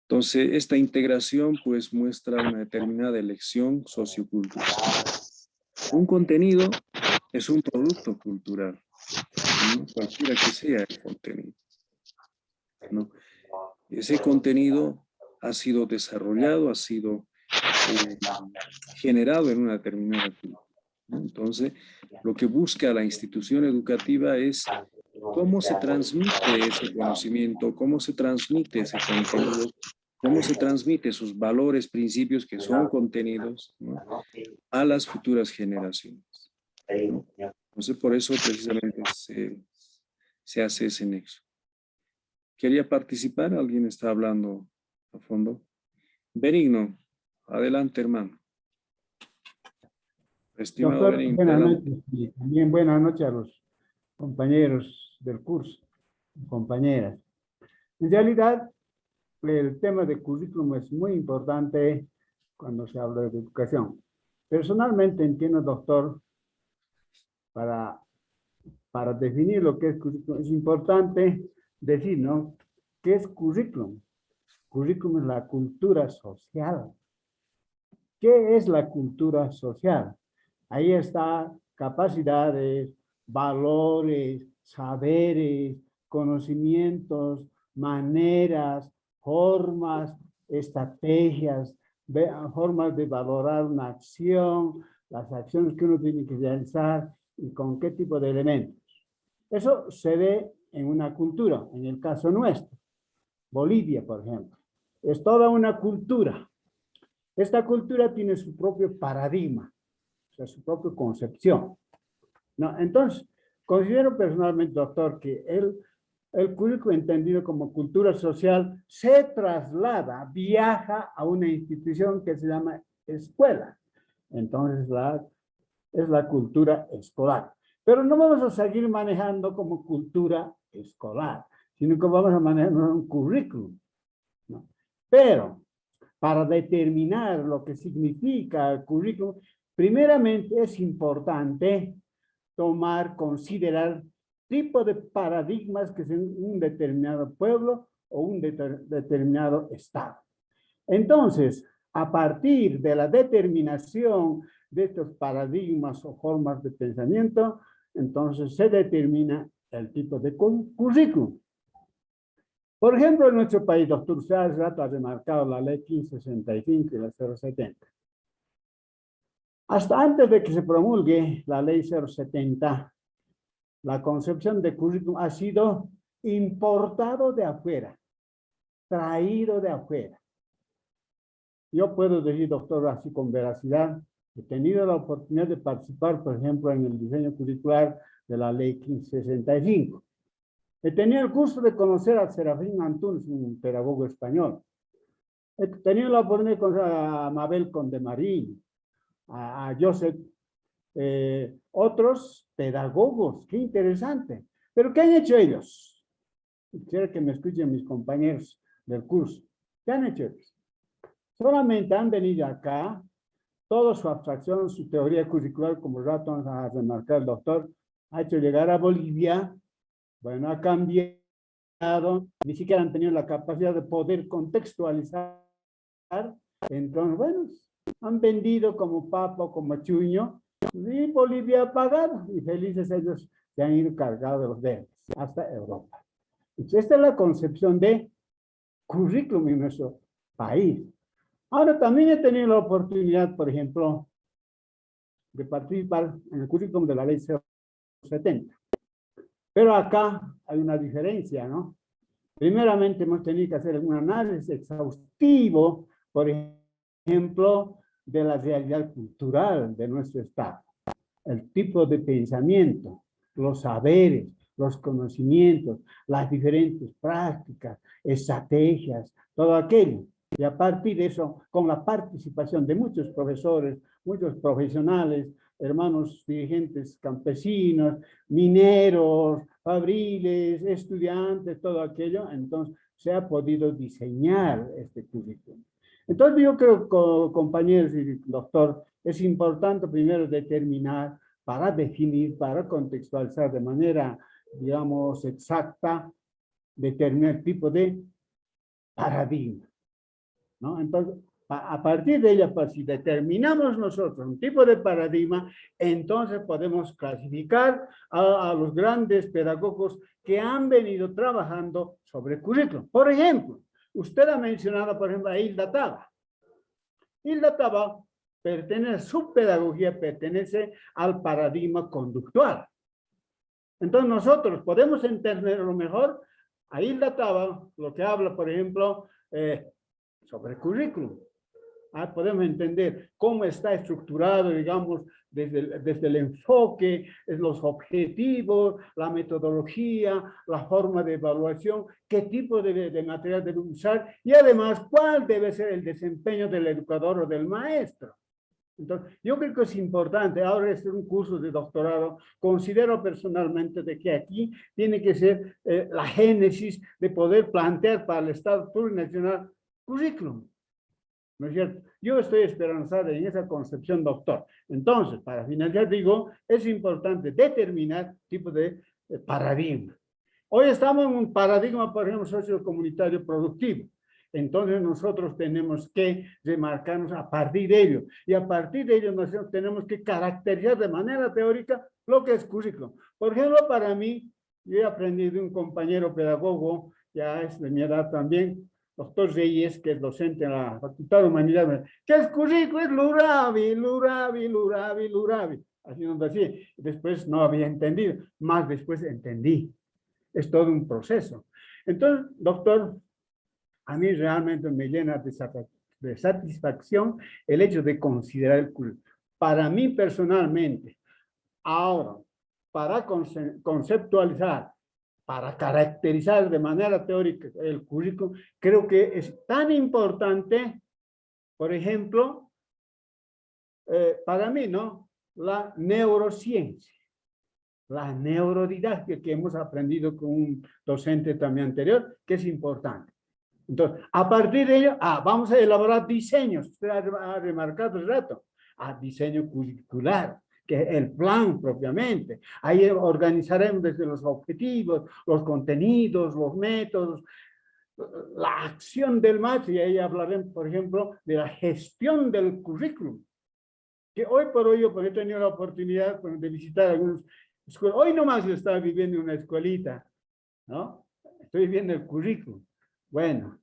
Entonces, esta integración pues muestra una determinada elección sociocultural. Un contenido es un producto cultural, ¿no? Cualquiera que sea el contenido, ¿no? Ese contenido ha sido desarrollado, ha sido generado en una determinada cultura, ¿no? Entonces, lo que busca la institución educativa es cómo se transmite ese conocimiento, cómo se transmite ese contenido, cómo se transmite sus valores, principios que son contenidos, ¿no? A las futuras generaciones, ¿no? Entonces, por eso precisamente se hace ese nexo. ¿Quería participar? ¿Alguien está hablando a fondo? Benigno, adelante, hermano. Estimado Doctor, Benigno, buenas adelante. noches y también buenas noches a los compañeros del curso, compañeras. En realidad, el tema de currículum es muy importante cuando se habla de educación. Personalmente entiendo, doctor, para definir lo que es currículum, es importante decir, ¿no? ¿Qué es currículum? Currículum es la cultura social. ¿Qué es la cultura social? Ahí está capacidades, valores, saberes, conocimientos, maneras, formas, estrategias, formas de valorar una acción, las acciones que uno tiene que realizar y con qué tipo de elementos. Eso se ve en una cultura, en el caso nuestro, Bolivia, por ejemplo. Es toda una cultura. Esta cultura tiene su propio paradigma, o sea, su propia concepción, ¿no? Entonces, considero personalmente, doctor, que el currículo entendido como cultura social se traslada, viaja a una institución que se llama escuela. Entonces, es la cultura escolar. Pero no vamos a seguir manejando como cultura escolar, sino que vamos a manejar un currículum, ¿no? Pero para determinar lo que significa el currículum, primeramente es importante considerar tipo de paradigmas que son un determinado pueblo o un determinado estado. Entonces, a partir de la determinación de estos paradigmas o formas de pensamiento, entonces se determina el tipo de currículum. Por ejemplo, en nuestro país, doctor, usted hace rato ha remarcado la ley 1565 y la 070. Hasta antes de que se promulgue la ley 070, la concepción de currículum ha sido importado de afuera, traído de afuera. Yo puedo decir, doctor, así con veracidad, he tenido la oportunidad de participar, por ejemplo, en el diseño curricular de la ley 1565. He tenido el gusto de conocer a Serafín Antunes, un pedagogo español. He tenido la oportunidad de conocer a Mabel Condemarín, a Joseph, otros pedagogos. Qué interesante. Pero ¿qué han hecho ellos? Quisiera que me escuchen mis compañeros del curso. ¿Qué han hecho ellos? Solamente han venido acá, toda su abstracción, su teoría curricular, como rato ha remarcado el doctor, ha hecho llegar a Bolivia. Bueno, ha cambiado, ni siquiera han tenido la capacidad de poder contextualizar. Entonces, bueno, han vendido como papa o como chuño, y Bolivia ha pagado, y felices ellos se han ido cargados de los dedos hasta Europa. Entonces, esta es la concepción de currículum en nuestro país. Ahora, también he tenido la oportunidad, por ejemplo, de participar en el currículum de la ley 070. Pero acá hay una diferencia, ¿no? Primeramente hemos tenido que hacer un análisis exhaustivo, por ejemplo, de la realidad cultural de nuestro Estado. El tipo de pensamiento, los saberes, los conocimientos, las diferentes prácticas, estrategias, todo aquello. Y a partir de eso, con la participación de muchos profesores, muchos profesionales, hermanos dirigentes campesinos, mineros, fabriles, estudiantes, todo aquello, entonces se ha podido diseñar este currículum. Entonces yo creo, compañeros y doctor, es importante primero determinar, para definir, para contextualizar de manera, digamos, exacta determinar tipo de paradigma, ¿no? Entonces, a partir de ella, pues, si determinamos nosotros un tipo de paradigma, entonces podemos clasificar a los grandes pedagogos que han venido trabajando sobre el currículum. Por ejemplo, usted ha mencionado, por ejemplo, a Hilda Taba. Hilda Taba su pedagogía pertenece al paradigma conductual. Entonces nosotros podemos entender a lo mejor a Hilda Taba, lo que habla, por ejemplo, sobre el currículum. Podemos entender cómo está estructurado, digamos, desde el enfoque, los objetivos, la metodología, la forma de evaluación, qué tipo de material debe usar y además cuál debe ser el desempeño del educador o del maestro. Entonces, yo creo que es importante, ahora es un curso de doctorado, considero personalmente de que aquí tiene que ser la génesis de poder plantear para el Estado plurinacional currículum. ¿No es cierto? Yo estoy esperanzado en esa concepción, doctor. Entonces, para finalizar, digo, es importante determinar tipo de paradigma. Hoy estamos en un paradigma, por ejemplo, sociocomunitario productivo. Entonces, nosotros tenemos que remarcarnos a partir de ello. Y a partir de ello, nosotros tenemos que caracterizar de manera teórica lo que es currículum. Por ejemplo, para mí, yo he aprendido de un compañero pedagogo, ya es de mi edad también, doctor Reyes, que es docente en la Facultad de Humanidades, que es currículum, es Lurabi, Lurabi, Lurabi, Lurabi. Así nos decía. Después no había entendido, más después entendí. Es todo un proceso. Entonces, doctor, a mí realmente me llena de satisfacción el hecho de considerar el currículum. Para mí personalmente, ahora, para conceptualizar, para caracterizar de manera teórica el currículum, creo que es tan importante, por ejemplo, para mí, ¿no? La neurociencia, la neurodidáctica que hemos aprendido con un docente también anterior, que es importante. Entonces, a partir de ello, vamos a elaborar diseños. Usted ha remarcado el rato, diseño curricular, que es el plan propiamente. Ahí organizaremos desde los objetivos, los contenidos, los métodos, la acción del maestro, y ahí hablaremos, por ejemplo, de la gestión del currículum. Que hoy por hoy yo he tenido la oportunidad de visitar algunas escuelas. Hoy nomás yo estaba viviendo en una escuelita, ¿no? Estoy viendo el currículum. Bueno,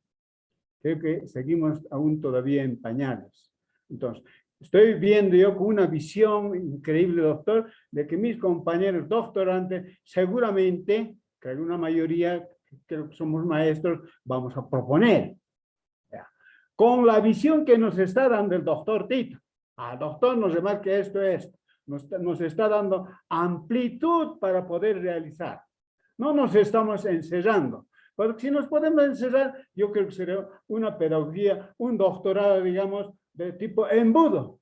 creo que seguimos aún todavía en pañales. Entonces, estoy viendo yo con una visión increíble, doctor, de que mis compañeros doctorantes seguramente, que hay una mayoría, creo que somos maestros, vamos a proponer. ¿Ya? Con la visión que nos está dando el doctor Tito. Al doctor nos remarca esto, nos está dando amplitud para poder realizar. No nos estamos encerrando. Porque si nos podemos encerrar, yo creo que sería una pedagogía, un doctorado, digamos, de tipo embudo.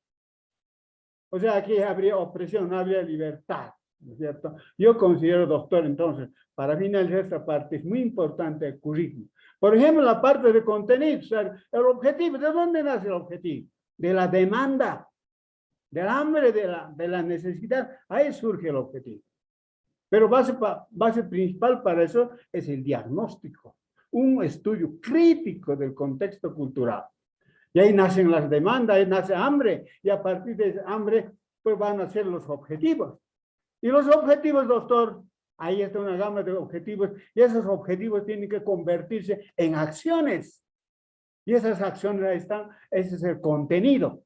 O sea, aquí habría opresión, no habría libertad, ¿no es cierto? Yo considero, doctor, entonces, para finalizar esta parte, es muy importante el currículum. Por ejemplo, la parte de contenido, o sea, el objetivo, ¿de dónde nace el objetivo? De la demanda, del hambre, de la necesidad. Ahí surge el objetivo. Pero base principal para eso es el diagnóstico, un estudio crítico del contexto cultural. Y ahí nacen las demandas, ahí nace hambre, y a partir de ese hambre, pues van a ser los objetivos. Y los objetivos, doctor, ahí está una gama de objetivos, y esos objetivos tienen que convertirse en acciones. Y esas acciones ahí están, ese es el contenido.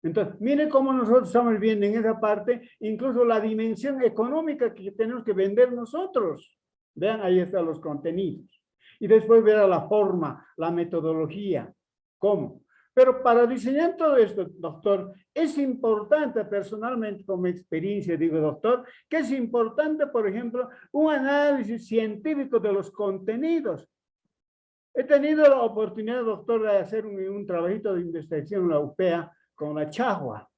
Entonces, miren cómo nosotros estamos viendo en esa parte, incluso la dimensión económica que tenemos que vender nosotros. Vean, ahí están los contenidos. Y después verá la forma, la metodología, cómo. Pero para diseñar todo esto, doctor, es importante personalmente, como experiencia, digo, doctor, que es importante, por ejemplo, un análisis científico de los contenidos. He tenido la oportunidad, doctor, de hacer un trabajito de investigación en la UPEA, con la Chagua,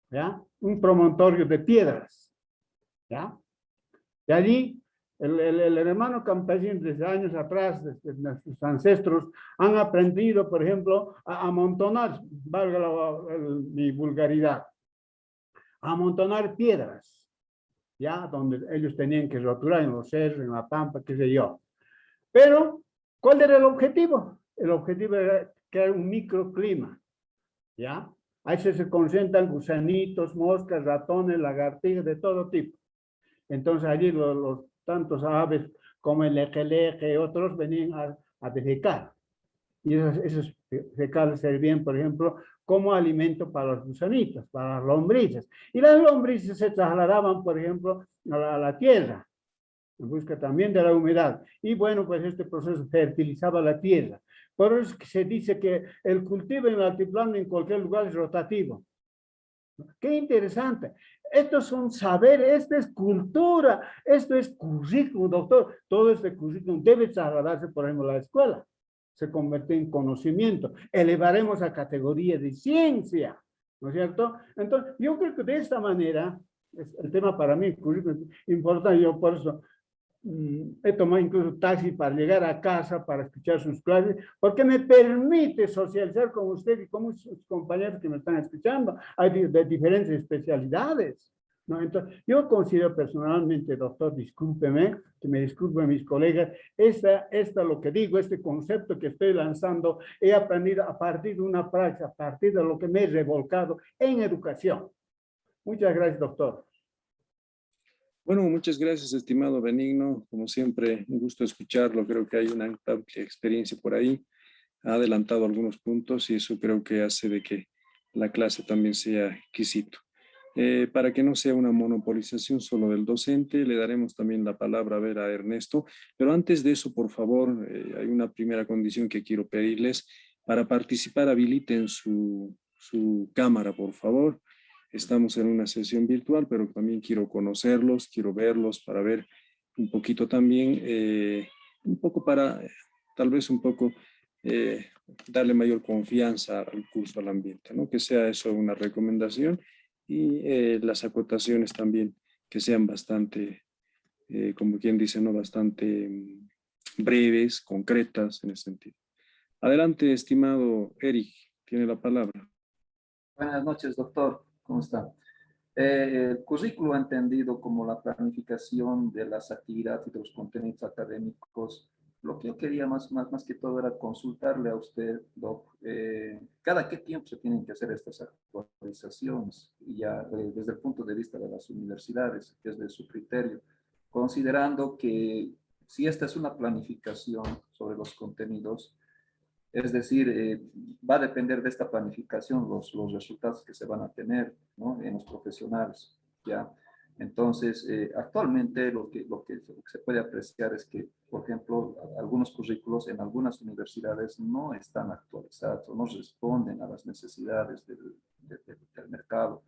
¿ya? Un promontorio de piedras, ¿ya? Y allí, el hermano campesino desde años atrás, desde nuestros ancestros, han aprendido, por ejemplo, a amontonar, valga mi vulgaridad, a amontonar piedras, ya, donde ellos tenían que roturar en los cerros, en la pampa, qué sé yo. Pero, ¿cuál era el objetivo? El objetivo era crear un microclima, ¿ya? Ahí se concentran gusanitos, moscas, ratones, lagartijas, de todo tipo. Entonces allí los tantos aves como el ejeleje y otros venían a defecar. Y esos fecales servían, por ejemplo, como alimento para los gusanitos, para las lombrices. Y las lombrices se trasladaban, por ejemplo, a la tierra, en busca también de la humedad. Y bueno, pues este proceso fertilizaba la tierra. Por eso es que se dice que el cultivo en el altiplano en cualquier lugar es rotativo. Qué interesante. Estos son saberes, esto es cultura, esto es currículum, doctor. Todo este currículum debe trasladarse, por ejemplo, a la escuela. Se convierte en conocimiento. Elevaremos a categoría de ciencia, ¿no es cierto? Entonces, yo creo que de esta manera, es el tema para mí, currículum, importante, yo por eso he tomado incluso taxi para llegar a casa, para escuchar sus clases, porque me permite socializar con usted y con sus compañeros que me están escuchando. Hay de diferentes especialidades, ¿no? Entonces, yo considero personalmente, doctor, discúlpeme, que me disculpen mis colegas, esta lo que digo, este concepto que estoy lanzando, he aprendido a partir de una práctica, a partir de lo que me he revolcado en educación. Muchas gracias, doctor. Bueno, muchas gracias, estimado Benigno. Como siempre, un gusto escucharlo. Creo que hay una amplia experiencia por ahí. Ha adelantado algunos puntos y eso creo que hace de que la clase también sea exquisito. Para que no sea una monopolización solo del docente, le daremos también la palabra a Ernesto. Pero antes de eso, por favor, hay una primera condición que quiero pedirles. Para participar, habiliten su cámara, por favor. Estamos en una sesión virtual, pero también quiero conocerlos, quiero verlos para ver un poquito también, un poco para, tal vez un poco, darle mayor confianza al curso, al ambiente, ¿no? Que sea eso una recomendación y las acotaciones también que sean bastante, como quien dice, ¿no? Bastante breves, concretas en ese sentido. Adelante, estimado Eric, tiene la palabra. Buenas noches, doctor. ¿Cómo está? El currículo entendido como la planificación de las actividades y de los contenidos académicos. Lo que yo quería más que todo era consultarle a usted, Doc, ¿cada qué tiempo se tienen que hacer estas actualizaciones? Y ya desde el punto de vista de las universidades, desde su criterio, considerando que si esta es una planificación sobre los contenidos, es decir, va a depender de esta planificación los resultados que se van a tener, ¿no? En los profesionales, ¿ya? Entonces, actualmente lo que se puede apreciar es que, por ejemplo, algunos currículos en algunas universidades no están actualizados, no responden a las necesidades del mercado.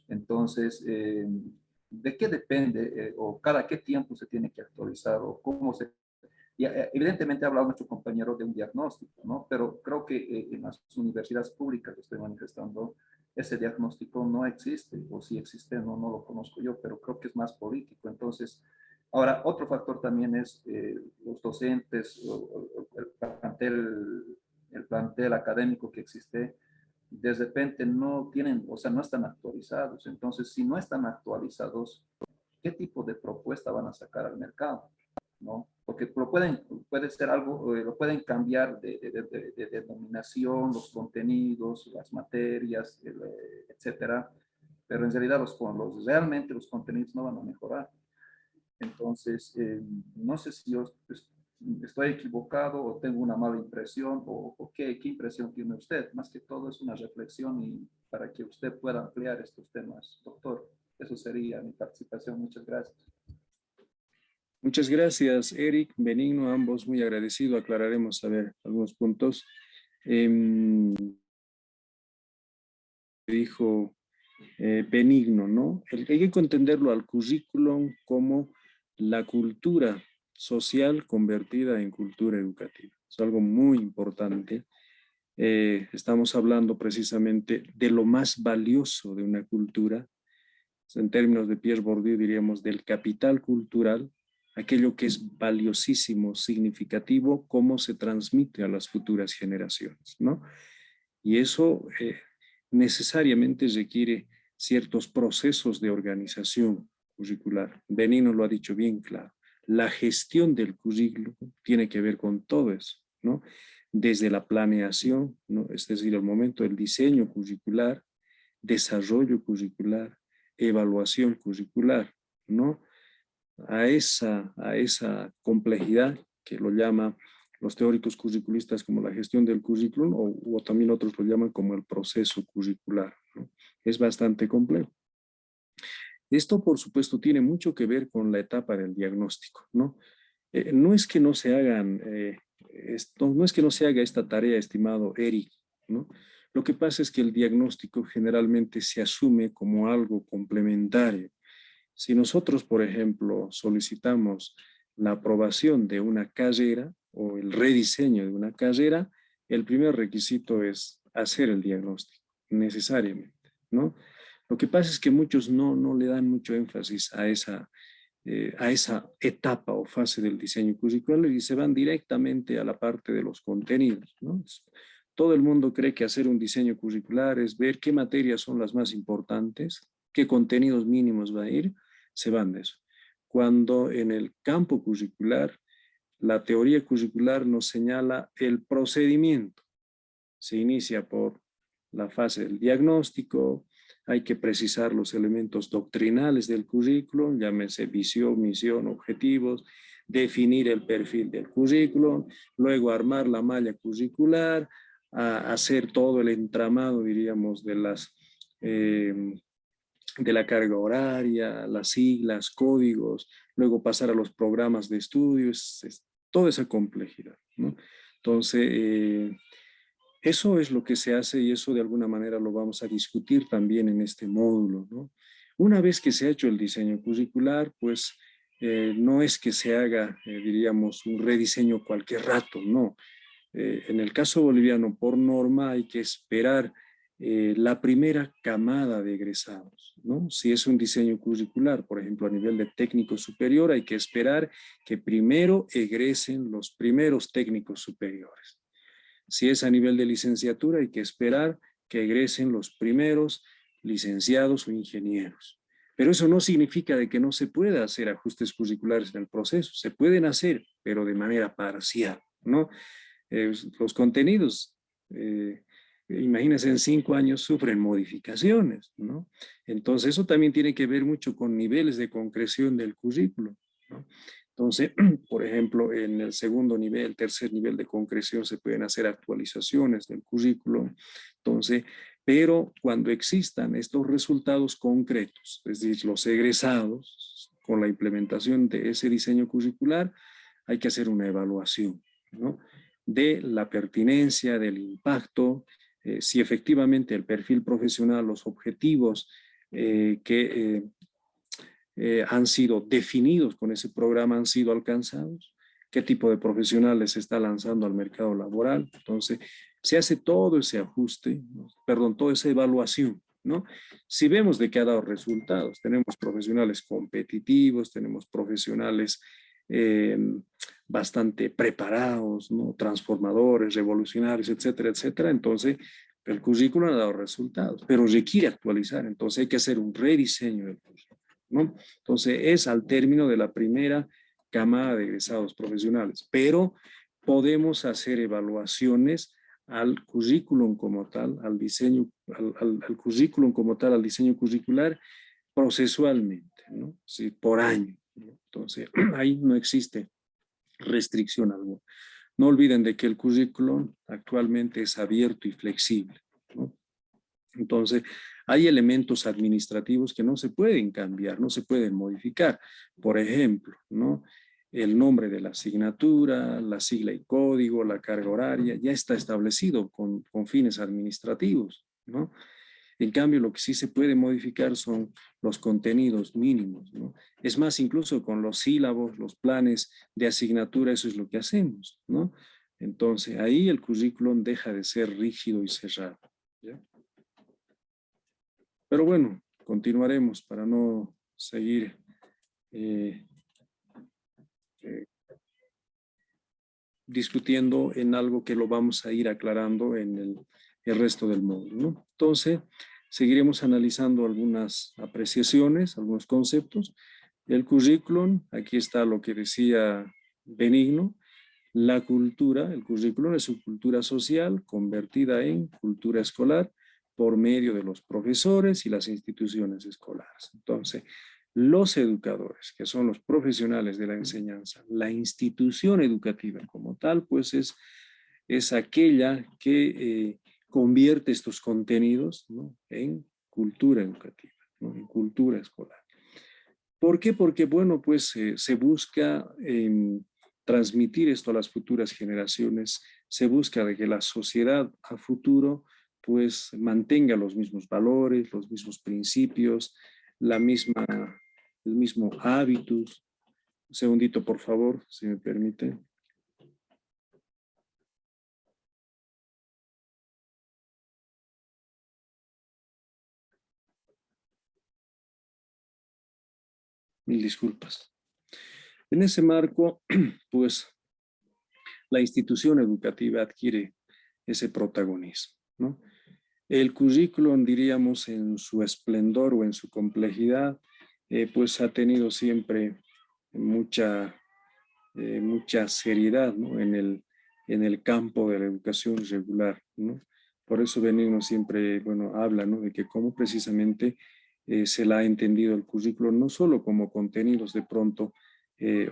Entonces, ¿de qué depende o cada qué tiempo se tiene que actualizar o cómo se... Y evidentemente ha hablado nuestro compañero de un diagnóstico, ¿no? Pero creo que en las universidades públicas que estoy manifestando, ese diagnóstico no existe, o si existe, no lo conozco yo, pero creo que es más político. Entonces, ahora, otro factor también es los docentes, el plantel académico que existe, de repente no tienen, o sea, no están actualizados. Entonces, si no están actualizados, ¿qué tipo de propuesta van a sacar al mercado? ¿No? Porque puede ser algo, lo pueden cambiar de denominación, los contenidos, las materias, etcétera, pero en realidad realmente los contenidos no van a mejorar. Entonces, no sé si yo estoy equivocado o tengo una mala impresión o qué impresión tiene usted. Más que todo es una reflexión y para que usted pueda ampliar estos temas, doctor. Eso sería mi participación. Muchas gracias. Muchas gracias, Eric, Benigno, ambos muy agradecido. Aclararemos a ver algunos puntos. Dijo Benigno, ¿no? Hay que entenderlo al currículum como la cultura social convertida en cultura educativa. Es algo muy importante. Estamos hablando precisamente de lo más valioso de una cultura. En términos de Pierre Bourdieu diríamos del capital cultural, aquello que es valiosísimo, significativo, cómo se transmite a las futuras generaciones, ¿no? Y eso necesariamente requiere ciertos procesos de organización, curricular. Benigno lo ha dicho bien claro. La gestión del currículo tiene que ver con todo eso, ¿no? Desde la planeación, ¿no? Es decir, el momento del diseño curricular, desarrollo curricular, evaluación curricular, ¿no? A esa complejidad que lo llaman los teóricos curriculistas como la gestión del currículum, o también otros lo llaman como el proceso curricular, ¿no? Es bastante complejo. Esto, por supuesto, tiene mucho que ver con la etapa del diagnóstico, ¿no? No es que no se hagan, no es que no se haga esta tarea, estimado Eric, ¿no? Lo que pasa es que el diagnóstico generalmente se asume como algo complementario. Si nosotros, por ejemplo, solicitamos la aprobación de una carrera o el rediseño de una carrera, el primer requisito es hacer el diagnóstico, necesariamente, ¿no? Lo que pasa es que muchos no le dan mucho énfasis a esa etapa o fase del diseño curricular y se van directamente a la parte de los contenidos, ¿no? Todo el mundo cree que hacer un diseño curricular es ver qué materias son las más importantes, qué contenidos mínimos va a ir, se van de eso. Cuando en el campo curricular, la teoría curricular nos señala el procedimiento. Se inicia por la fase del diagnóstico, hay que precisar los elementos doctrinales del currículum, llámese visión, misión, objetivos, definir el perfil del currículum, luego armar la malla curricular, hacer todo el entramado, diríamos, de la carga horaria, las siglas, códigos, luego pasar a los programas de estudios, toda esa complejidad, ¿no? Entonces, eso es lo que se hace y eso de alguna manera lo vamos a discutir también en este módulo, ¿no? Una vez que se ha hecho el diseño curricular, pues no es que se haga, diríamos, un rediseño cualquier rato, no. En el caso boliviano, por norma, hay que esperar la primera camada de egresados, ¿no? Si es un diseño curricular, por ejemplo, a nivel de técnico superior, hay que esperar que primero egresen los primeros técnicos superiores. Si es a nivel de licenciatura, hay que esperar que egresen los primeros licenciados o ingenieros. Pero eso no significa de que no se pueda hacer ajustes curriculares en el proceso. Se pueden hacer, pero de manera parcial, ¿no? Los contenidos, imagínense, en 5 años sufren modificaciones, ¿no? Entonces, eso también tiene que ver mucho con niveles de concreción del currículo, ¿no? Entonces, por ejemplo, en el segundo nivel, tercer nivel de concreción se pueden hacer actualizaciones del currículo. Entonces, pero cuando existan estos resultados concretos, es decir, los egresados, con la implementación de ese diseño curricular, hay que hacer una evaluación, ¿no? De la pertinencia, del impacto, si efectivamente el perfil profesional, los objetivos que han sido definidos con ese programa han sido alcanzados, qué tipo de profesionales se está lanzando al mercado laboral. Entonces, se hace todo ese ajuste, ¿no? Perdón, toda esa evaluación, ¿no? Si vemos de que ha dado resultados, tenemos profesionales competitivos, tenemos profesionales bastante preparados, ¿no? Transformadores, revolucionarios, etcétera, etcétera. Entonces, el currículo ha dado resultados, pero requiere actualizar. Entonces, hay que hacer un rediseño del currículo, ¿no? Entonces, es al término de la primera camada de egresados profesionales, pero podemos hacer evaluaciones al currículum como tal, al diseño, al currículum como tal, al diseño curricular, procesualmente, ¿no? Sí, por año, ¿no? Entonces, ahí no existe restricción alguna. No olviden de que el currículum actualmente es abierto y flexible, ¿no? Entonces, hay elementos administrativos que no se pueden cambiar, no se pueden modificar. Por ejemplo, ¿no? El nombre de la asignatura, la sigla y código, la carga horaria, ya está establecido con fines administrativos, ¿no? En cambio, lo que sí se puede modificar son los contenidos mínimos, ¿no? Es más, incluso con los sílabos, los planes de asignatura, eso es lo que hacemos, ¿no? Entonces, ahí el currículum deja de ser rígido y cerrado, ¿ya? Pero bueno, continuaremos para no seguir discutiendo en algo que lo vamos a ir aclarando en el resto del módulo, ¿no? Entonces, seguiremos analizando algunas apreciaciones, algunos conceptos. El currículum, aquí está lo que decía Benigno, la cultura, el currículum es su cultura social convertida en cultura escolar por medio de los profesores y las instituciones escolares. Entonces, los educadores, que son los profesionales de la enseñanza, la institución educativa como tal, pues es aquella que convierte estos contenidos, ¿no?, en cultura educativa, ¿no?, en cultura escolar. ¿Por qué? Porque, bueno, pues se busca transmitir esto a las futuras generaciones, se busca de que la sociedad a futuro pues mantenga los mismos valores, los mismos principios, el mismo hábitos. Un segundito, por favor, si me permite. Mil disculpas. En ese marco, pues, la institución educativa adquiere ese protagonismo, ¿no? El currículum, diríamos, en su esplendor o en su complejidad, pues ha tenido siempre mucha seriedad, ¿no?, en el campo de la educación regular, ¿no? Por eso Benigno siempre, bueno, habla, ¿no?, de que cómo precisamente se la ha entendido el currículum, no solo como contenidos de pronto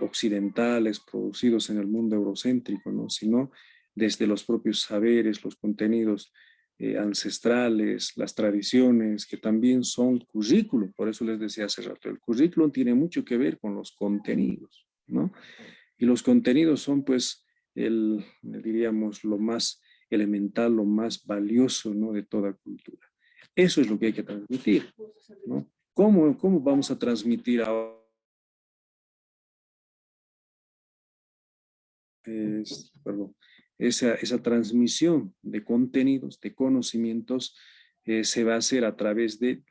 occidentales producidos en el mundo eurocéntrico, ¿no?, sino desde los propios saberes, los contenidos ancestrales, las tradiciones, que también son currículum. Por eso les decía hace rato, el currículum tiene mucho que ver con los contenidos, ¿no? Y los contenidos son, pues, diríamos, lo más elemental, lo más valioso, ¿no?, de toda cultura. Eso es lo que hay que transmitir, ¿no? ¿Cómo vamos a transmitir ahora? Perdón, esa transmisión de contenidos, de conocimientos, se va a hacer a través de,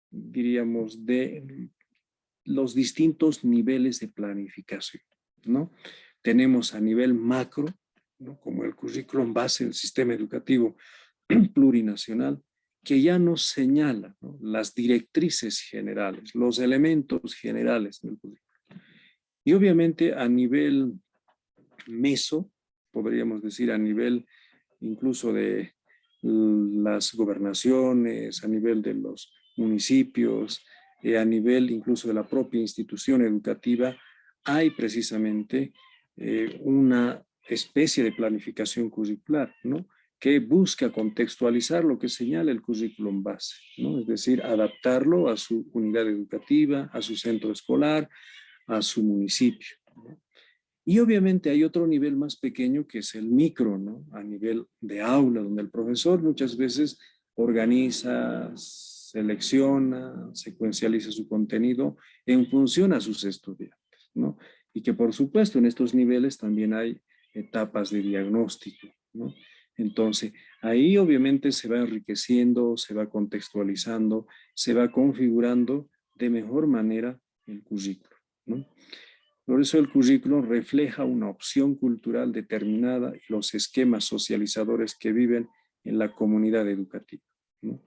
diríamos, de los distintos niveles de planificación, ¿no? Tenemos a nivel macro, ¿no?, como el currículum base del sistema educativo plurinacional, que ya nos señala, ¿no?, las directrices generales, los elementos generales del currículum. Y obviamente a nivel meso, podríamos decir a nivel incluso de las gobernaciones, a nivel de los municipios, a nivel incluso de la propia institución educativa, hay precisamente una especie de planificación curricular, ¿no?, que busca contextualizar lo que señala el currículum base, ¿no?, es decir, adaptarlo a su unidad educativa, a su centro escolar, a su municipio, ¿no? Y obviamente hay otro nivel más pequeño que es el micro, ¿no?, a nivel de aula, donde el profesor muchas veces organiza, selecciona, secuencializa su contenido en función a sus estudiantes, ¿no? Y que por supuesto en estos niveles también hay etapas de diagnóstico, ¿no? Entonces, ahí obviamente se va enriqueciendo, se va contextualizando, se va configurando de mejor manera el currículo, ¿no? Por eso el currículum refleja una opción cultural determinada y los esquemas socializadores que viven en la comunidad educativa, ¿no?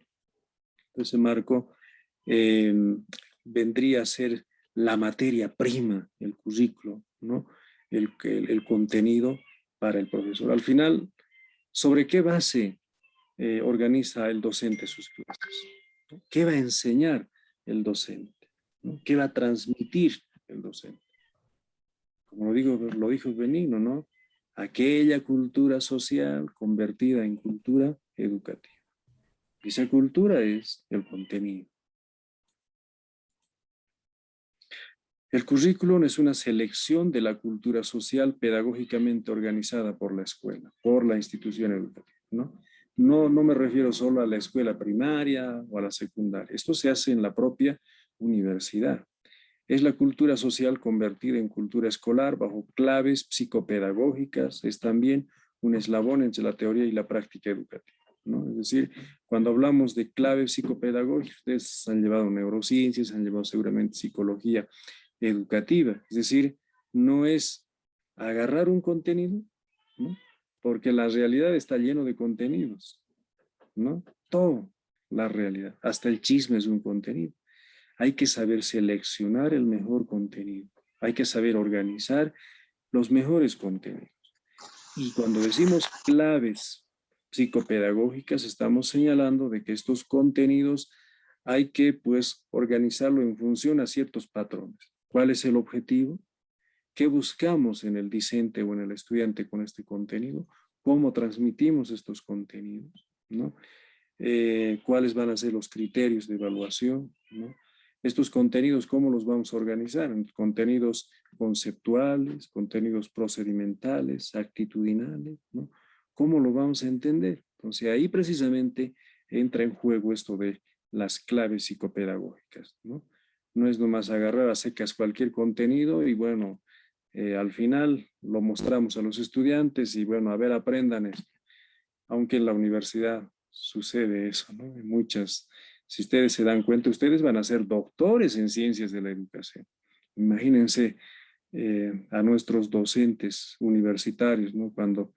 Entonces, Marco, vendría a ser la materia prima, el currículum, ¿no?, el contenido para el profesor. Al final, ¿sobre qué base organiza el docente sus clases? ¿Qué va a enseñar el docente? ¿No? ¿Qué va a transmitir el docente? Como lo dijo Benigno, ¿no?, aquella cultura social convertida en cultura educativa. Esa cultura es el contenido. El currículum es una selección de la cultura social pedagógicamente organizada por la escuela, por la institución educativa, ¿no? No me refiero solo a la escuela primaria o a la secundaria. Esto se hace en la propia universidad. Es la cultura social convertida en cultura escolar bajo claves psicopedagógicas. Es también un eslabón entre la teoría y la práctica educativa, ¿no? Es decir, cuando hablamos de claves psicopedagógicas, ustedes han llevado neurociencias, han llevado seguramente psicología educativa. Es decir, no es agarrar un contenido, ¿no?, porque la realidad está lleno de contenidos, ¿no? Todo. la realidad. Hasta el chisme es un contenido. Hay que saber seleccionar el mejor contenido. Hay que saber organizar los mejores contenidos. Y cuando decimos claves psicopedagógicas, estamos señalando de que estos contenidos hay que, pues, organizarlo en función a ciertos patrones. ¿Cuál es el objetivo? ¿Qué buscamos en el discente o en el estudiante con este contenido? ¿Cómo transmitimos estos contenidos? ¿No? ¿Cuáles van a ser los criterios de evaluación? ¿No? Estos contenidos, ¿cómo los vamos a organizar? Contenidos conceptuales, contenidos procedimentales, actitudinales, ¿no? ¿Cómo lo vamos a entender? Entonces ahí precisamente entra en juego esto de las claves psicopedagógicas, ¿no? No es nomás agarrar a secas cualquier contenido y bueno, al final lo mostramos a los estudiantes y bueno, a ver, aprendan esto. Aunque en la universidad sucede eso, ¿no? En muchas, si ustedes se dan cuenta, ustedes van a ser doctores en ciencias de la educación. Imagínense a nuestros docentes universitarios, ¿no? Cuando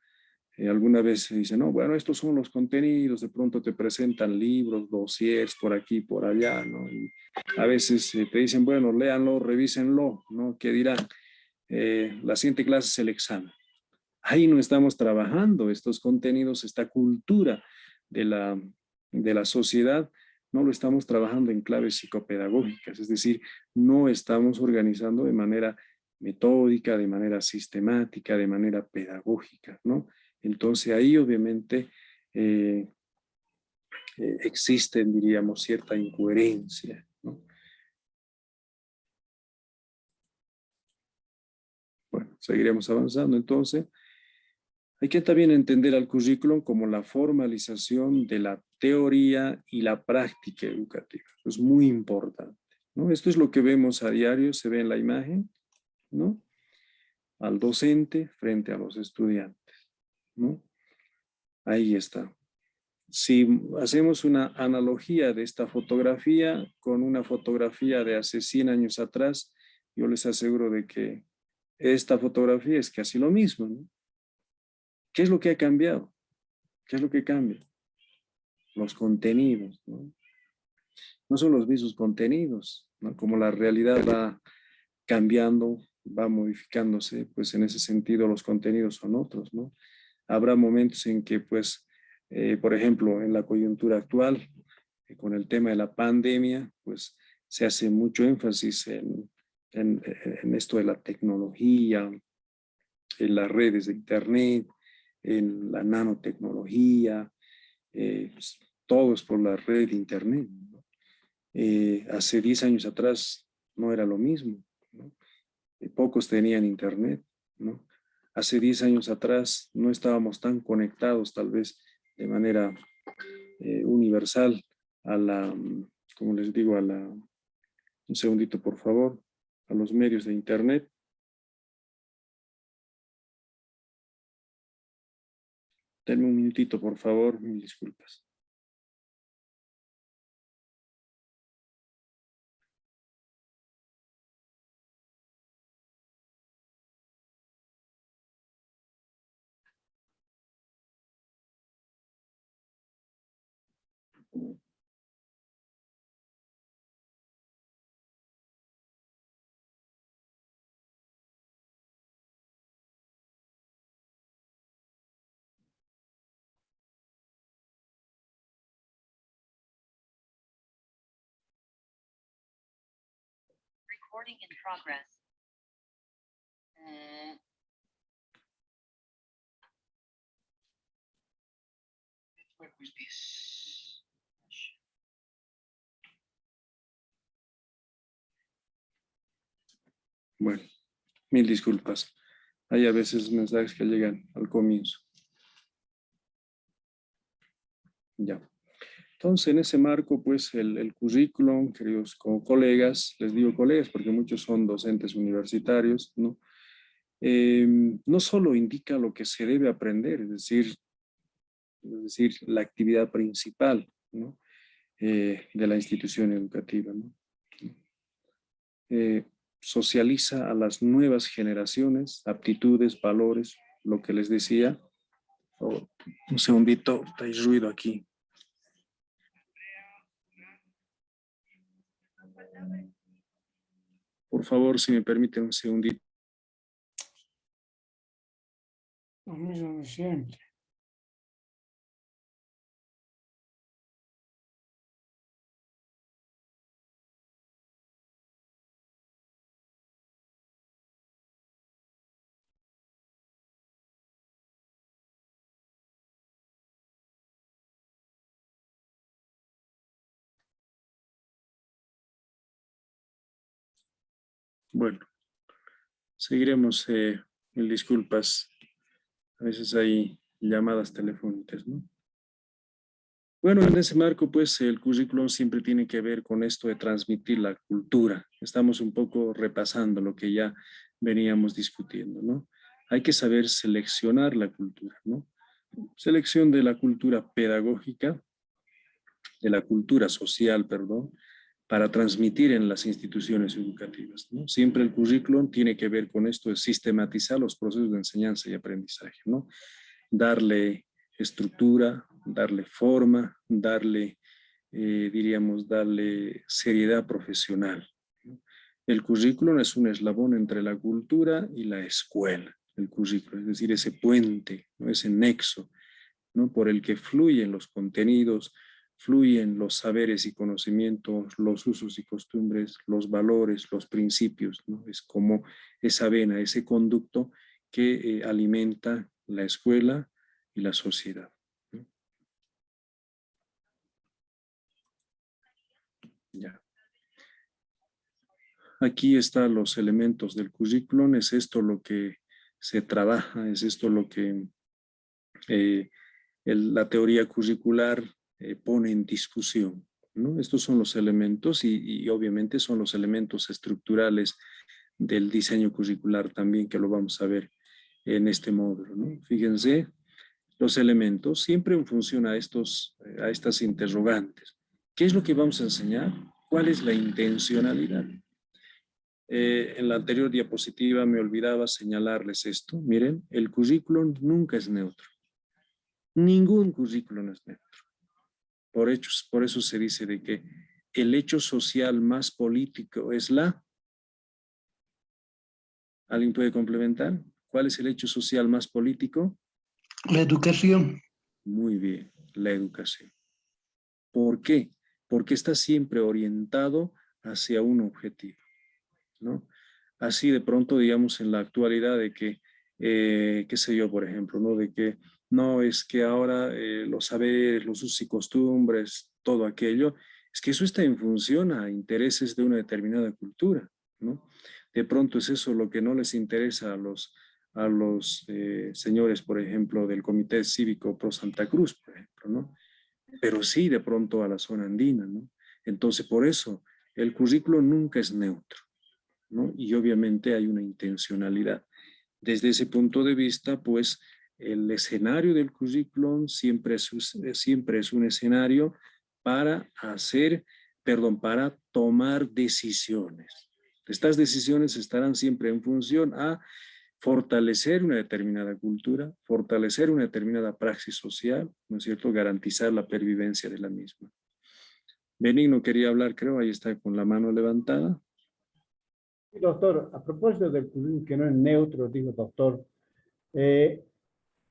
alguna vez se dice, no, bueno, estos son los contenidos, de pronto te presentan libros, dossiers, por aquí, por allá, ¿no? Y a veces te dicen, bueno, léanlo, revísenlo, ¿no? ¿Qué dirán? La siguiente clase es el examen. Ahí no estamos trabajando estos contenidos, esta cultura de la sociedad, no lo estamos trabajando en claves psicopedagógicas, es decir, no estamos organizando de manera metódica, de manera sistemática, de manera pedagógica, ¿no? Entonces ahí obviamente existe, diríamos, cierta incoherencia, ¿no? Bueno, seguiremos avanzando entonces. Hay que también entender al currículum como la formalización de la teoría y la práctica educativa. Eso es muy importante, ¿no? Esto es lo que vemos a diario, se ve en la imagen, ¿no? Al docente frente a los estudiantes, ¿no? Ahí está. Si hacemos una analogía de esta fotografía con una fotografía de hace 100 años atrás, yo les aseguro de que esta fotografía es casi lo mismo, ¿no? ¿Qué es lo que ha cambiado? ¿Qué es lo que cambia? Los contenidos, ¿no? No son los mismos contenidos, ¿no? Como la realidad va cambiando, va modificándose, pues en ese sentido los contenidos son otros, ¿no? Habrá momentos en que, pues, por ejemplo, en la coyuntura actual, con el tema de la pandemia, pues se hace mucho énfasis en esto de la tecnología, en las redes de internet, en la nanotecnología, pues, todo es por la red de internet, ¿no? Hace 10 años atrás no era lo mismo, ¿no? Pocos tenían internet, ¿no? Hace 10 años atrás no estábamos tan conectados tal vez de manera universal a la, como les digo, un segundito por favor, a los medios de internet. Denme un minutito por favor, mil disculpas. Recording in progress. Network with this. Bueno, mil disculpas. Hay a veces mensajes que llegan al comienzo. Ya. Entonces, en ese marco, pues, el currículum, queridos colegas, les digo colegas porque muchos son docentes universitarios, ¿no? No solo indica lo que se debe aprender, es decir, la actividad principal, ¿no? De la institución educativa, ¿no? Socializa a las nuevas generaciones, aptitudes, valores, lo que les decía. Oh, un segundito, hay ruido aquí. Por favor, si me permiten un segundito. Lo mismo de siempre. Bueno, seguiremos. Mil disculpas. A veces hay llamadas telefónicas, ¿no? Bueno, en ese marco, pues, el currículum siempre tiene que ver con esto de transmitir la cultura. Estamos un poco repasando lo que ya veníamos discutiendo, ¿no? Hay que saber seleccionar la cultura, ¿no? Selección de la cultura pedagógica, de la cultura social, perdón, para transmitir en las instituciones educativas, ¿no? Siempre el currículum tiene que ver con esto de sistematizar los procesos de enseñanza y aprendizaje, ¿no? Darle estructura, darle forma, darle, diríamos, darle seriedad profesional, ¿no? El currículum es un eslabón entre la cultura y la escuela, el currículum, es decir, ese puente, ¿no? Ese nexo, ¿no? Por el que fluyen los contenidos, fluyen los saberes y conocimientos, los usos y costumbres, los valores, los principios, ¿no? Es como esa vena, ese conducto que alimenta la escuela y la sociedad, ¿no? Ya. Aquí están los elementos del currículum, es esto lo que se trabaja, es esto lo que la teoría curricular pone en discusión, ¿no? Estos son los elementos y obviamente son los elementos estructurales del diseño curricular también, que lo vamos a ver en este módulo, ¿no? Fíjense, los elementos siempre en función a estas interrogantes. ¿Qué es lo que vamos a enseñar? ¿Cuál es la intencionalidad? En la anterior diapositiva me olvidaba señalarles esto. Miren, el currículum nunca es neutro. Ningún currículum es neutro. Por eso se dice de que el hecho social más político es la... ¿Alguien puede complementar? ¿Cuál es el hecho social más político? La educación. Muy bien, la educación. ¿Por qué? Porque está siempre orientado hacia un objetivo, ¿no? Así de pronto, digamos, en la actualidad de que, qué sé yo, por ejemplo, ¿no? De que no es que ahora los saberes, los usos y costumbres, todo aquello, es que eso está en función a intereses de una determinada cultura, ¿no? De pronto es eso lo que no les interesa a los señores, por ejemplo, del Comité Cívico Pro Santa Cruz, por ejemplo, ¿no? Pero sí de pronto a la zona andina, ¿no? Entonces, por eso, el currículo nunca es neutro, ¿no? Y obviamente hay una intencionalidad. Desde ese punto de vista, pues, el escenario del currículum siempre es un escenario para para tomar decisiones. Estas decisiones estarán siempre en función a fortalecer una determinada cultura, fortalecer una determinada praxis social, ¿no es cierto? Garantizar la pervivencia de la misma. Benigno quería hablar, creo, ahí está con la mano levantada. Sí, doctor, a propósito del currículum que no es neutro, digo, doctor,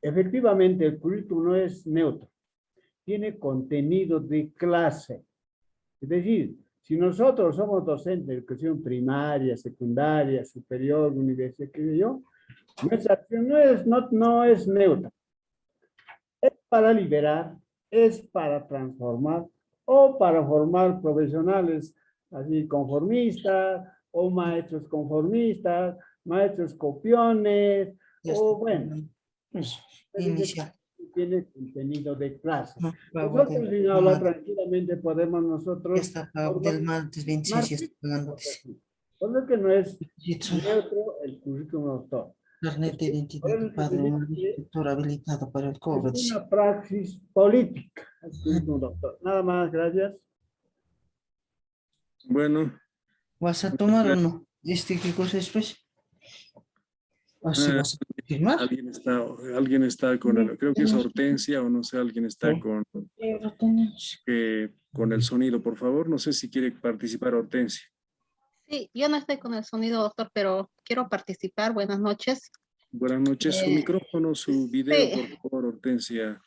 efectivamente el currículum no es neutro, tiene contenido de clase. Es decir, si nosotros somos docentes de educación primaria, secundaria, superior, universidad, qué sé yo, nuestra acción no es neutra. Es para liberar, es para transformar o para formar profesionales así conformistas o maestros conformistas, maestros copiones, o bueno, Inicial. tiene contenido de clase. No, pago Nosotros del sin hablar martes. tranquilamente podemos nosotros... Esta pago del martes 26 ya está pagando. Por lo que no es Jitsu, neutro el currículum doctor. carnet de identidad de padre, un instructor habilitado para el Es COVID. una praxis política el currículum doctor. Nada más, gracias. Bueno, ¿Vas a tomar o no? ¿Qué cosa es pues? Ah, sí, vas a ¿Firmar? Alguien está con el, creo que es Hortensia o no sé, alguien está con el sonido, por favor. No sé si quiere participar Hortensia. Sí, yo no estoy con el sonido, doctor, pero quiero participar. Buenas noches. Buenas noches. Su micrófono, su video, sí. por favor, Hortensia.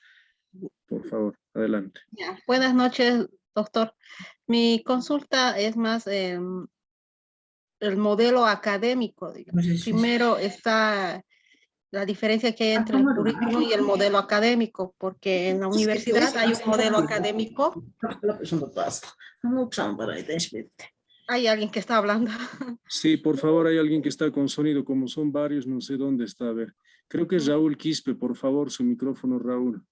Por favor, adelante. Ya. Buenas noches, doctor. Mi consulta es más el modelo académico, digamos. Primero está la diferencia que hay entre el currículum y el modelo académico, porque en la universidad hay un modelo académico. Hay alguien que está hablando. Sí, por favor, hay alguien que está con sonido, como son varios, no sé dónde está. A ver, creo que es Raúl Quispe, por favor, su micrófono, Raúl.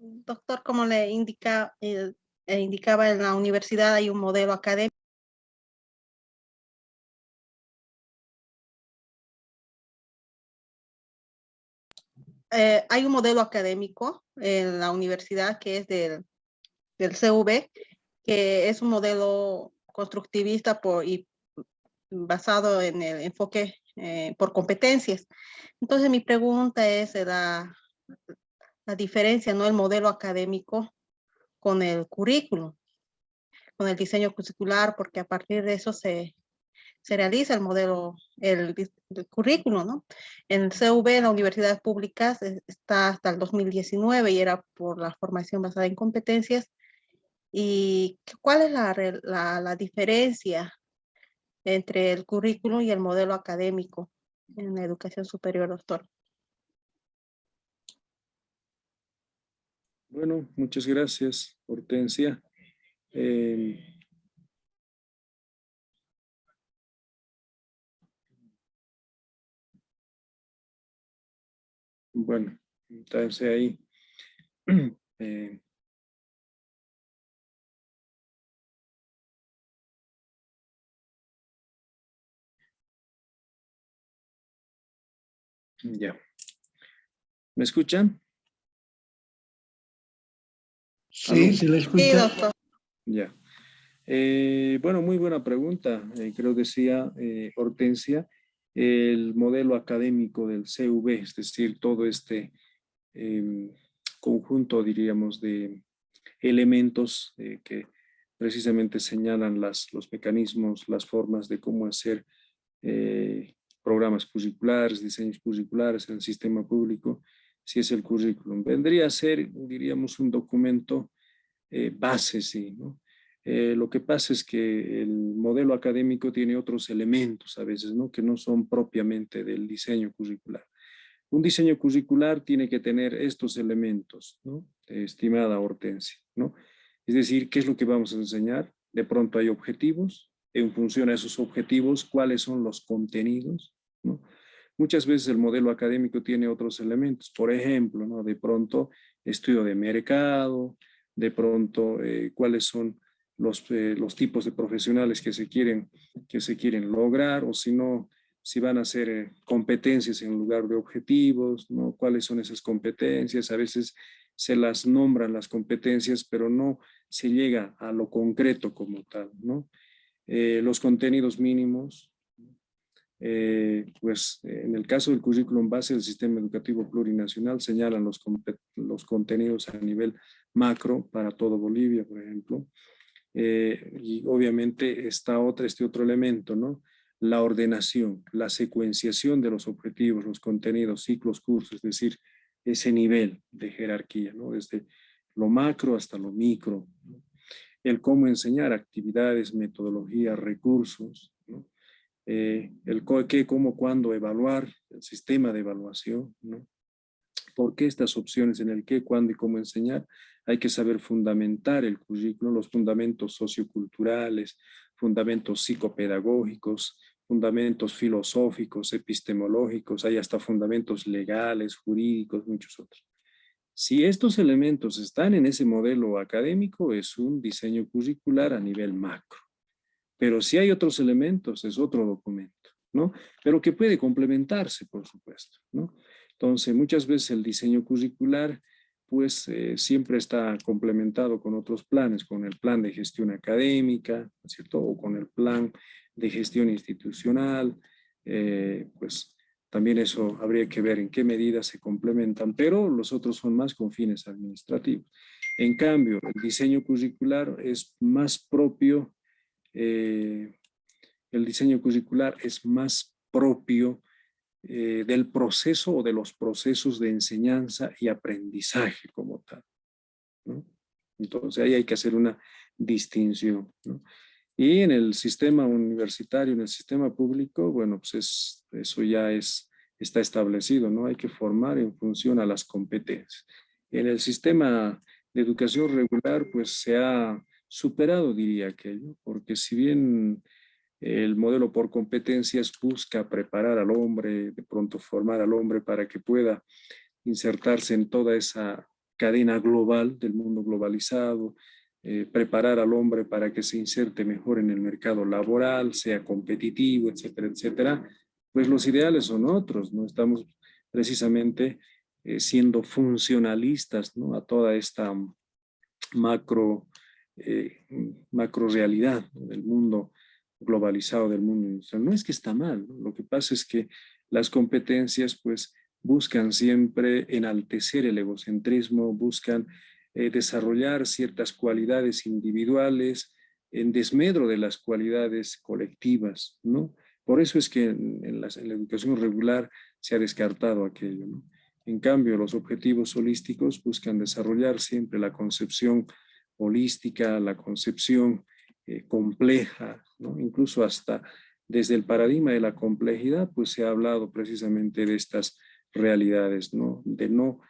Doctor, como le indicaba, en la universidad hay un modelo académico. Hay un modelo académico en la universidad que es del CV, que es un modelo constructivista y basado en el enfoque por competencias. Entonces mi pregunta es la diferencia, ¿no? El modelo académico con el currículum, con el diseño curricular, porque a partir de eso se realiza el modelo, el currículum, ¿no? En el CV, en las universidades públicas, está hasta el 2019 y era por la formación basada en competencias. ¿Y cuál es la diferencia entre el currículum y el modelo académico en la educación superior, doctor? Bueno, muchas gracias, Hortensia. Bueno, entonces ahí. Ya. ¿Me escuchan? Sí, ¿Aló? se le Sí, escucha. doctor. Ya. Bueno, muy buena pregunta. Creo decía Hortensia, el modelo académico del CV, es decir, todo este conjunto, diríamos, de elementos que precisamente señalan los mecanismos, las formas de cómo hacer programas curriculares, diseños curriculares en el sistema público, si es el currículum. Vendría a ser, diríamos, un documento base, sí, ¿no? Lo que pasa es que el modelo académico tiene otros elementos a veces, ¿no? Que no son propiamente del diseño curricular. Un diseño curricular tiene que tener estos elementos, ¿no? Estimada Hortensia, ¿no? Es decir, ¿qué es lo que vamos a enseñar? De pronto hay objetivos, en función a esos objetivos, ¿cuáles son los contenidos? ¿No? Muchas veces el modelo académico tiene otros elementos, por ejemplo, ¿no? De pronto estudio de mercado, de pronto cuáles son los tipos de profesionales que se quieren lograr, o si no, si van a ser competencias en lugar de objetivos, ¿no? ¿Cuáles son esas competencias? A veces se las nombran las competencias, pero no se llega a lo concreto como tal, ¿no? Los contenidos mínimos, pues en el caso del currículum base del sistema educativo plurinacional señalan los contenidos a nivel macro para todo Bolivia, por ejemplo. Y obviamente está este otro elemento, ¿no? La ordenación, la secuenciación de los objetivos, los contenidos, ciclos, cursos, es decir, ese nivel de jerarquía, ¿no? Desde lo macro hasta lo micro, ¿no? El cómo enseñar actividades, metodologías, recursos, ¿no? El qué, cómo, cuándo evaluar, el sistema de evaluación, ¿no? ¿Por qué estas opciones en el qué, cuándo y cómo enseñar? Hay que saber fundamentar el currículo, los fundamentos socioculturales, fundamentos psicopedagógicos, fundamentos filosóficos, epistemológicos, hay hasta fundamentos legales, jurídicos, muchos otros. Si estos elementos están en ese modelo académico, es un diseño curricular a nivel macro. Pero si hay otros elementos, es otro documento, ¿no? Pero que puede complementarse, por supuesto, ¿no? Entonces, muchas veces el diseño curricular pues siempre está complementado con otros planes, con el plan de gestión académica, ¿no es cierto? O con el plan de gestión institucional, pues también eso habría que ver en qué medida se complementan, pero los otros son más con fines administrativos. En cambio, el diseño curricular es más propio, el diseño curricular es más propio del proceso o de los procesos de enseñanza y aprendizaje como tal, ¿no? Entonces ahí hay que hacer una distinción, ¿no? Y en el sistema universitario, en el sistema público, bueno, pues eso ya está establecido, ¿no? Hay que formar en función a las competencias. En el sistema de educación regular, pues se ha superado, diría aquello, porque si bien el modelo por competencias busca preparar al hombre, de pronto formar al hombre para que pueda insertarse en toda esa cadena global del mundo globalizado, preparar al hombre para que se inserte mejor en el mercado laboral, sea competitivo, etcétera, etcétera, pues los ideales son otros, ¿no? Estamos precisamente siendo funcionalistas, ¿no? A toda esta macro, macro realidad, ¿no? Del mundo globalizado, del mundo industrial. No es que está mal, ¿no? Lo que pasa es que las competencias pues buscan siempre enaltecer el egocentrismo, buscan desarrollar ciertas cualidades individuales en desmedro de las cualidades colectivas, ¿no? Por eso es que en la educación regular se ha descartado aquello, ¿no? En cambio, los objetivos holísticos buscan desarrollar siempre la concepción holística, la concepción compleja, ¿no? Incluso hasta desde el paradigma de la complejidad, pues se ha hablado precisamente de estas realidades, ¿no? De no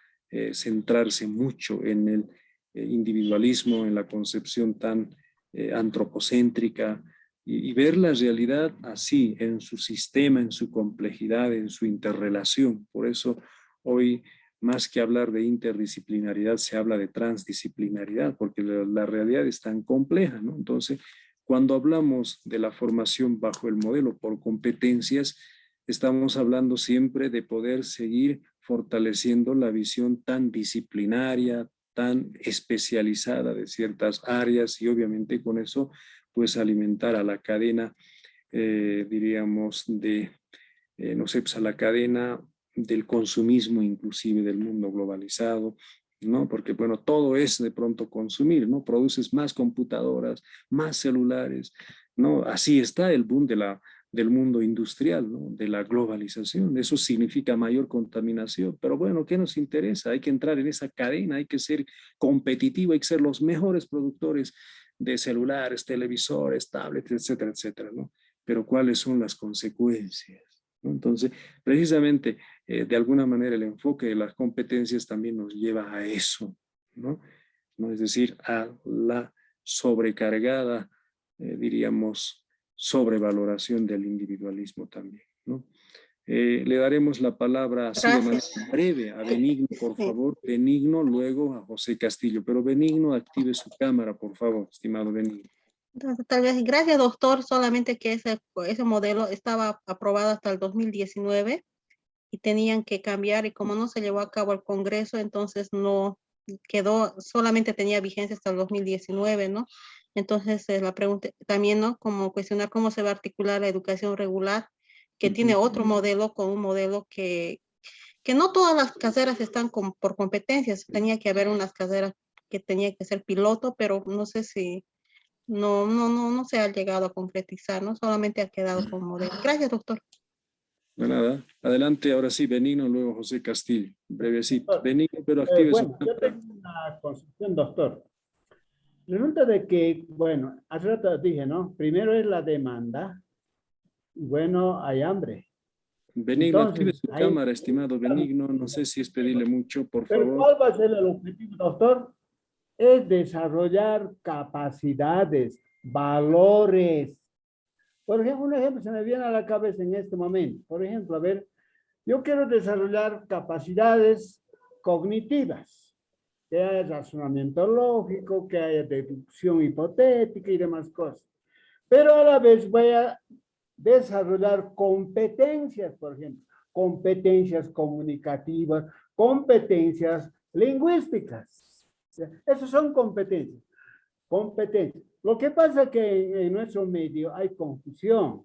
centrarse mucho en el individualismo, en la concepción tan antropocéntrica y ver la realidad así, en su sistema, en su complejidad, en su interrelación. Por eso hoy, más que hablar de interdisciplinaridad, se habla de transdisciplinaridad, porque la realidad es tan compleja, ¿no? Entonces, cuando hablamos de la formación bajo el modelo por competencias, estamos hablando siempre de poder seguir fortaleciendo la visión tan disciplinaria, tan especializada de ciertas áreas y obviamente con eso pues alimentar a la cadena, diríamos, no sé, pues a la cadena del consumismo inclusive del mundo globalizado, ¿no? Porque, bueno, todo es de pronto consumir, ¿no? Produces más computadoras, más celulares, ¿no? Así está el boom del mundo industrial, ¿no? De la globalización. Eso significa mayor contaminación, pero bueno, ¿qué nos interesa? Hay que entrar en esa cadena, hay que ser competitivo, hay que ser los mejores productores de celulares, televisores, tablets, etcétera, etcétera, ¿no? Pero ¿cuáles son las consecuencias? ¿No? Entonces, precisamente, de alguna manera el enfoque de las competencias también nos lleva a eso, ¿no? ¿No? Es decir, a la sobrecargada, diríamos, sobrevaloración del individualismo también, ¿no? Le daremos la palabra así de manera Gracias. breve a Benigno, por Sí. favor. Benigno, luego a José Castillo. Pero Benigno, active su cámara, por favor, estimado Benigno. Entonces, tal vez, gracias, doctor, solamente que ese modelo estaba aprobado hasta el 2019 y tenían que cambiar y como no se llevó a cabo el Congreso, entonces no quedó, solamente tenía vigencia hasta el 2019, ¿no? Entonces, la pregunta también, ¿no? Como cuestionar cómo se va a articular la educación regular, que tiene otro modelo con un modelo que no todas las carreras están por competencias, tenía que haber unas carreras que tenía que ser piloto, pero no sé si no se ha llegado a concretizar, ¿no? Solamente ha quedado como modelo. Gracias, doctor. De nada. Adelante, ahora sí, Benigno, luego José Castillo. Brevecito. Doctor, Benigno, pero active su bueno, yo cámara. tengo una concepción, doctor. Resulta de que, bueno, hace rato dije, ¿no? Primero es la demanda, y bueno, hay hambre. Benigno, active Entonces, su hay... cámara, estimado Benigno. No sé si es pedirle mucho, por Pero favor. ¿cuál va a ser el objetivo, doctor? Es desarrollar capacidades, valores. Por ejemplo, un ejemplo se me viene a la cabeza en este momento. Por ejemplo, a ver, yo quiero desarrollar capacidades cognitivas, que haya razonamiento lógico, que haya deducción hipotética y demás cosas. Pero a la vez voy a desarrollar competencias, por ejemplo, competencias comunicativas, competencias lingüísticas. Esas son competencias. Competencias. Lo que pasa es que en nuestro medio hay confusión.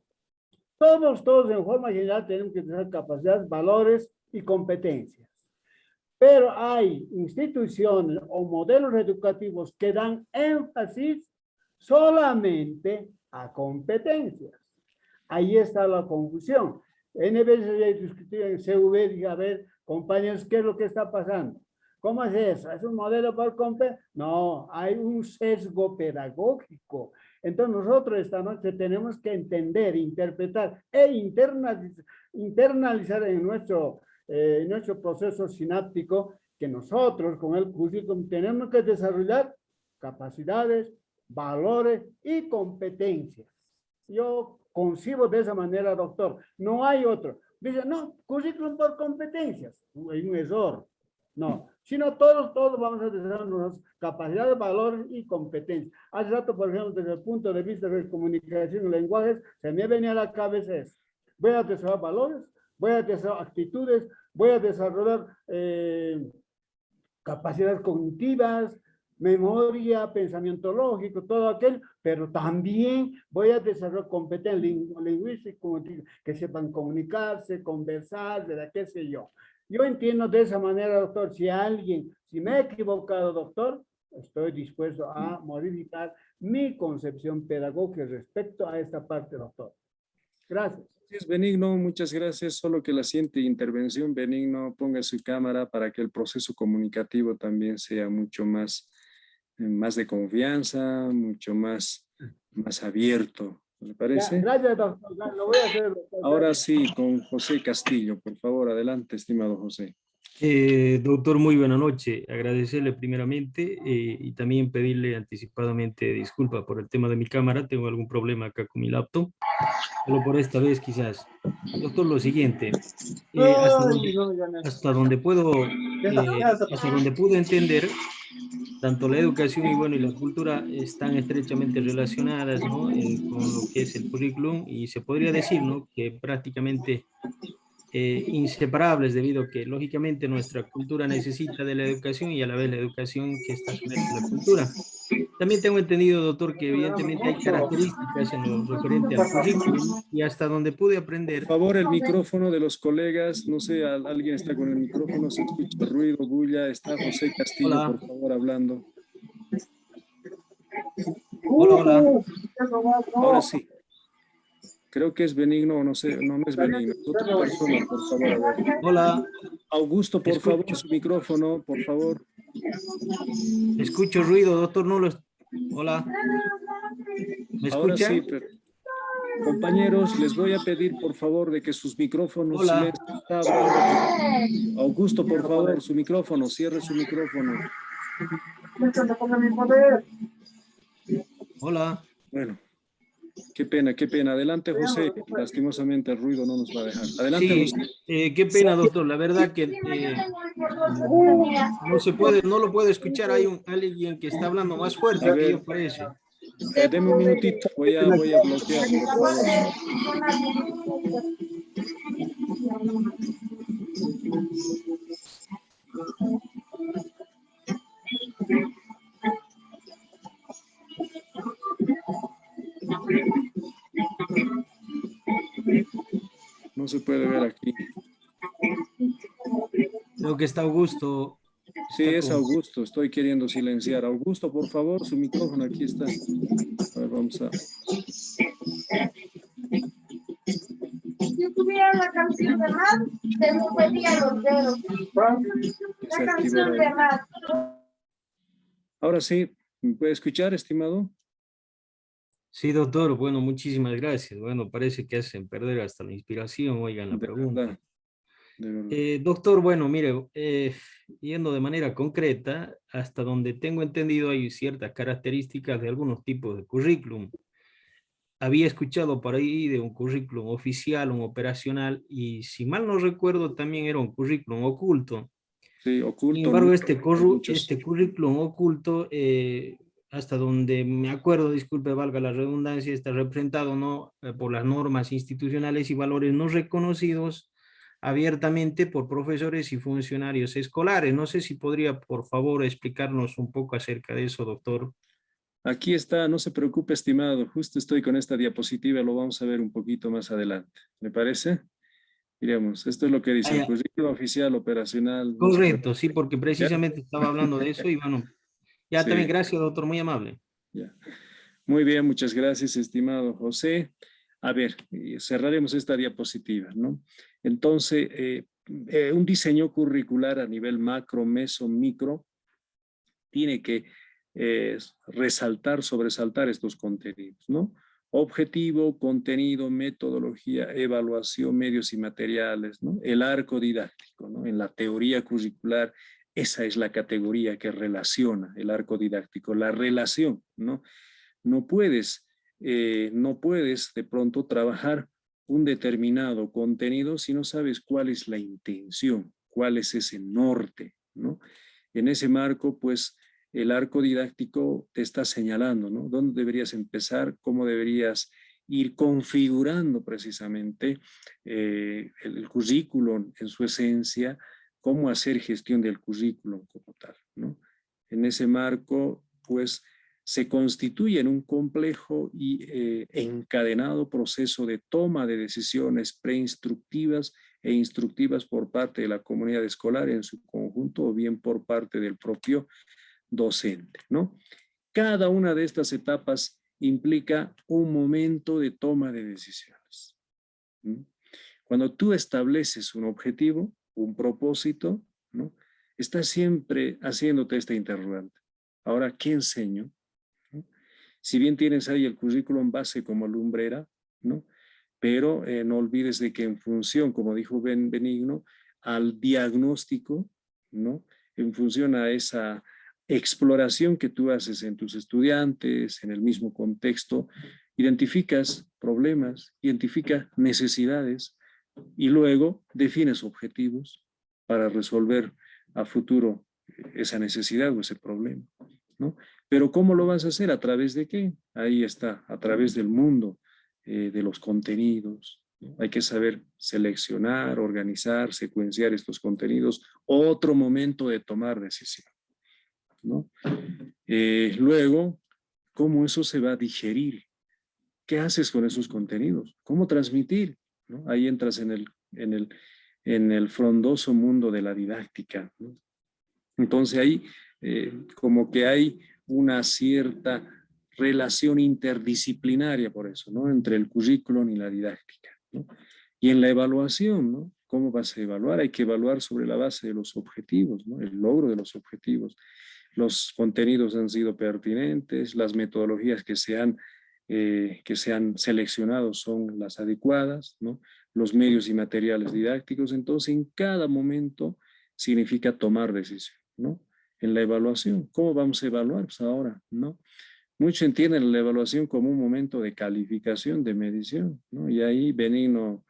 Todos en forma general tenemos que tener capacidades, valores y competencias. Pero hay instituciones o modelos educativos que dan énfasis solamente a competencias. Ahí está la confusión. N veces he discutido en CV, dije, a ver, compañeros, ¿qué es lo que está pasando? ¿Cómo es eso? ¿Es un modelo por competencia? No, hay un sesgo pedagógico. Entonces nosotros esta noche tenemos que entender, interpretar e internalizar en nuestro proceso sináptico que nosotros con el currículum tenemos que desarrollar capacidades, valores y competencias. Yo concibo de esa manera, doctor. No hay otro. Dice, no, currículum por competencias. Hay un error. No, sino todos vamos a desarrollar nuestras capacidades, valores y competencias. Hace rato, por ejemplo, desde el punto de vista de comunicación y lenguajes, se me venía a la cabeza eso. Voy a desarrollar valores, voy a desarrollar actitudes, voy a desarrollar capacidades cognitivas, memoria, pensamiento lógico, todo aquello, pero también voy a desarrollar competencias lingüísticas, que sepan comunicarse, conversar, de qué sé yo. Yo entiendo de esa manera, doctor, si me he equivocado, doctor, estoy dispuesto a modificar mi concepción pedagógica respecto a esta parte, doctor. Gracias. Gracias, Benigno, muchas gracias. Solo que la siguiente intervención, Benigno, ponga su cámara para que el proceso comunicativo también sea mucho más de confianza, mucho más abierto. ¿Le parece? Gracias, doctor. Lo voy a hacer, doctor. Ahora sí, con José Castillo, por favor, adelante, estimado José. Doctor, muy buena noche. Agradecerle primeramente y también pedirle anticipadamente disculpa por el tema de mi cámara. Tengo algún problema acá con mi laptop. Solo por esta vez quizás. Doctor, lo siguiente. Hasta donde pude entender, tanto la educación y la cultura están estrechamente relacionadas, ¿no? Con lo que es el currículum, y se podría decir, ¿no?, que prácticamente inseparables, debido a que lógicamente nuestra cultura necesita de la educación y a la vez la educación que está sumergida en la cultura. También tengo entendido, doctor, que evidentemente hay características en lo referente al currículum, y hasta donde pude aprender. Por favor, el micrófono de los colegas, no sé, alguien está con el micrófono, se escucha ruido, bulla. Está José Castillo, Hola. por favor, hablando. Hola. Ahora sí. Creo que es Benigno, no sé, no es Benigno. Es otra persona, por favor, a ver. Hola. Augusto, por Escucho. favor, su micrófono, por favor. Escucho ruido, doctor, no lo... Hola. ¿Me Ahora escuchan? sí, pero... Compañeros, les voy a pedir, por favor, de que sus micrófonos... Hola. Está hablando. Augusto, por favor, su micrófono, cierre su micrófono. Hola. Bueno, qué pena, qué pena. Adelante, José. Lastimosamente el ruido no nos va a dejar. Adelante, Sí, José. qué pena, doctor. La verdad que no lo puedo escuchar. Hay alguien que está hablando más fuerte A que ver. yo, parece. Deme un minutito, voy a bloquear, por favor. No se puede ver aquí. Creo que está Augusto. Sí, es Augusto. Estoy queriendo silenciar. Augusto, por favor, su micrófono aquí está. A ver, vamos a... Si tuviera la canción de Rap, te movería los dedos. La canción de Rap. Ahora sí, ¿me puede escuchar, estimado? Sí, doctor. Bueno, muchísimas gracias. Bueno, parece que hacen perder hasta la inspiración. Oigan la pregunta. Verdad, de verdad. Doctor, bueno, mire, yendo de manera concreta, hasta donde tengo entendido hay ciertas características de algunos tipos de currículum. Había escuchado por ahí de un currículum oficial, un operacional, y si mal no recuerdo también era un currículum oculto. Sí, oculto. Sin embargo, ¿no? este currículum oculto, hasta donde me acuerdo, disculpe, valga la redundancia, está representado, ¿no?, por las normas institucionales y valores no reconocidos abiertamente por profesores y funcionarios escolares. No sé si podría, por favor, explicarnos un poco acerca de eso, doctor. Aquí está, no se preocupe, estimado. Justo estoy con esta diapositiva, lo vamos a ver un poquito más adelante. ¿Me parece? Miremos, esto es lo que Ah, dice el ya. currículo oficial operacional. No se Correcto, preocupe. sí, porque ¿Ya? precisamente estaba hablando de eso y bueno, ya también, Sí, gracias, doctor, muy amable. ya. Muy bien, muchas gracias, estimado José. A ver, cerraremos esta diapositiva, ¿no? Entonces, un diseño curricular a nivel macro, meso, micro, tiene que resaltar, sobresaltar estos contenidos, ¿no? Objetivo, contenido, metodología, evaluación, medios y materiales, ¿no? El arco didáctico, ¿no? En la teoría curricular, esa es la categoría que relaciona el arco didáctico, la relación, ¿no? No puedes de pronto trabajar un determinado contenido si no sabes cuál es la intención, cuál es ese norte, ¿no? En ese marco, pues, el arco didáctico te está señalando, ¿no? ¿Dónde deberías empezar? ¿Cómo deberías ir configurando precisamente el currículum en su esencia? ¿Cómo hacer gestión del currículum como tal, ¿no? En ese marco, pues, se constituye en un complejo y encadenado proceso de toma de decisiones preinstructivas e instructivas por parte de la comunidad escolar en su conjunto o bien por parte del propio docente, ¿no? Cada una de estas etapas implica un momento de toma de decisiones. ¿No? Cuando tú estableces un objetivo, un propósito, ¿no? Estás siempre haciéndote esta interrogante. Ahora, ¿qué enseño? ¿No? Si bien tienes ahí el currículum base como lumbrera, ¿no? Pero no olvides de que en función, como dijo Benigno, al diagnóstico, ¿no? En función a esa exploración que tú haces en tus estudiantes, en el mismo contexto, identificas problemas, identificas necesidades y luego defines objetivos para resolver a futuro esa necesidad o ese problema, ¿no? Pero ¿cómo lo vas a hacer? ¿A través de qué? Ahí está, a través del mundo, de los contenidos, ¿no? Hay que saber seleccionar, organizar, secuenciar estos contenidos. Otro momento de tomar decisión, ¿no? Luego, ¿cómo eso se va a digerir? ¿Qué haces con esos contenidos? ¿Cómo transmitir? ¿No? Ahí entras en el frondoso mundo de la didáctica, ¿no? Entonces ahí como que hay una cierta relación interdisciplinaria por eso, ¿no? Entre el currículum y la didáctica, ¿no? Y en la evaluación, ¿no? ¿Cómo vas a evaluar? Hay que evaluar sobre la base de los objetivos, ¿no? El logro de los objetivos. Los contenidos han sido pertinentes, las metodologías que se han seleccionado son las adecuadas, ¿no? Los medios y materiales didácticos. Entonces, en cada momento significa tomar decisión, ¿no? En la evaluación, ¿cómo vamos a evaluar? Pues ahora, ¿no? Muchos entienden la evaluación como un momento de calificación, de medición, ¿no? Y ahí Benigno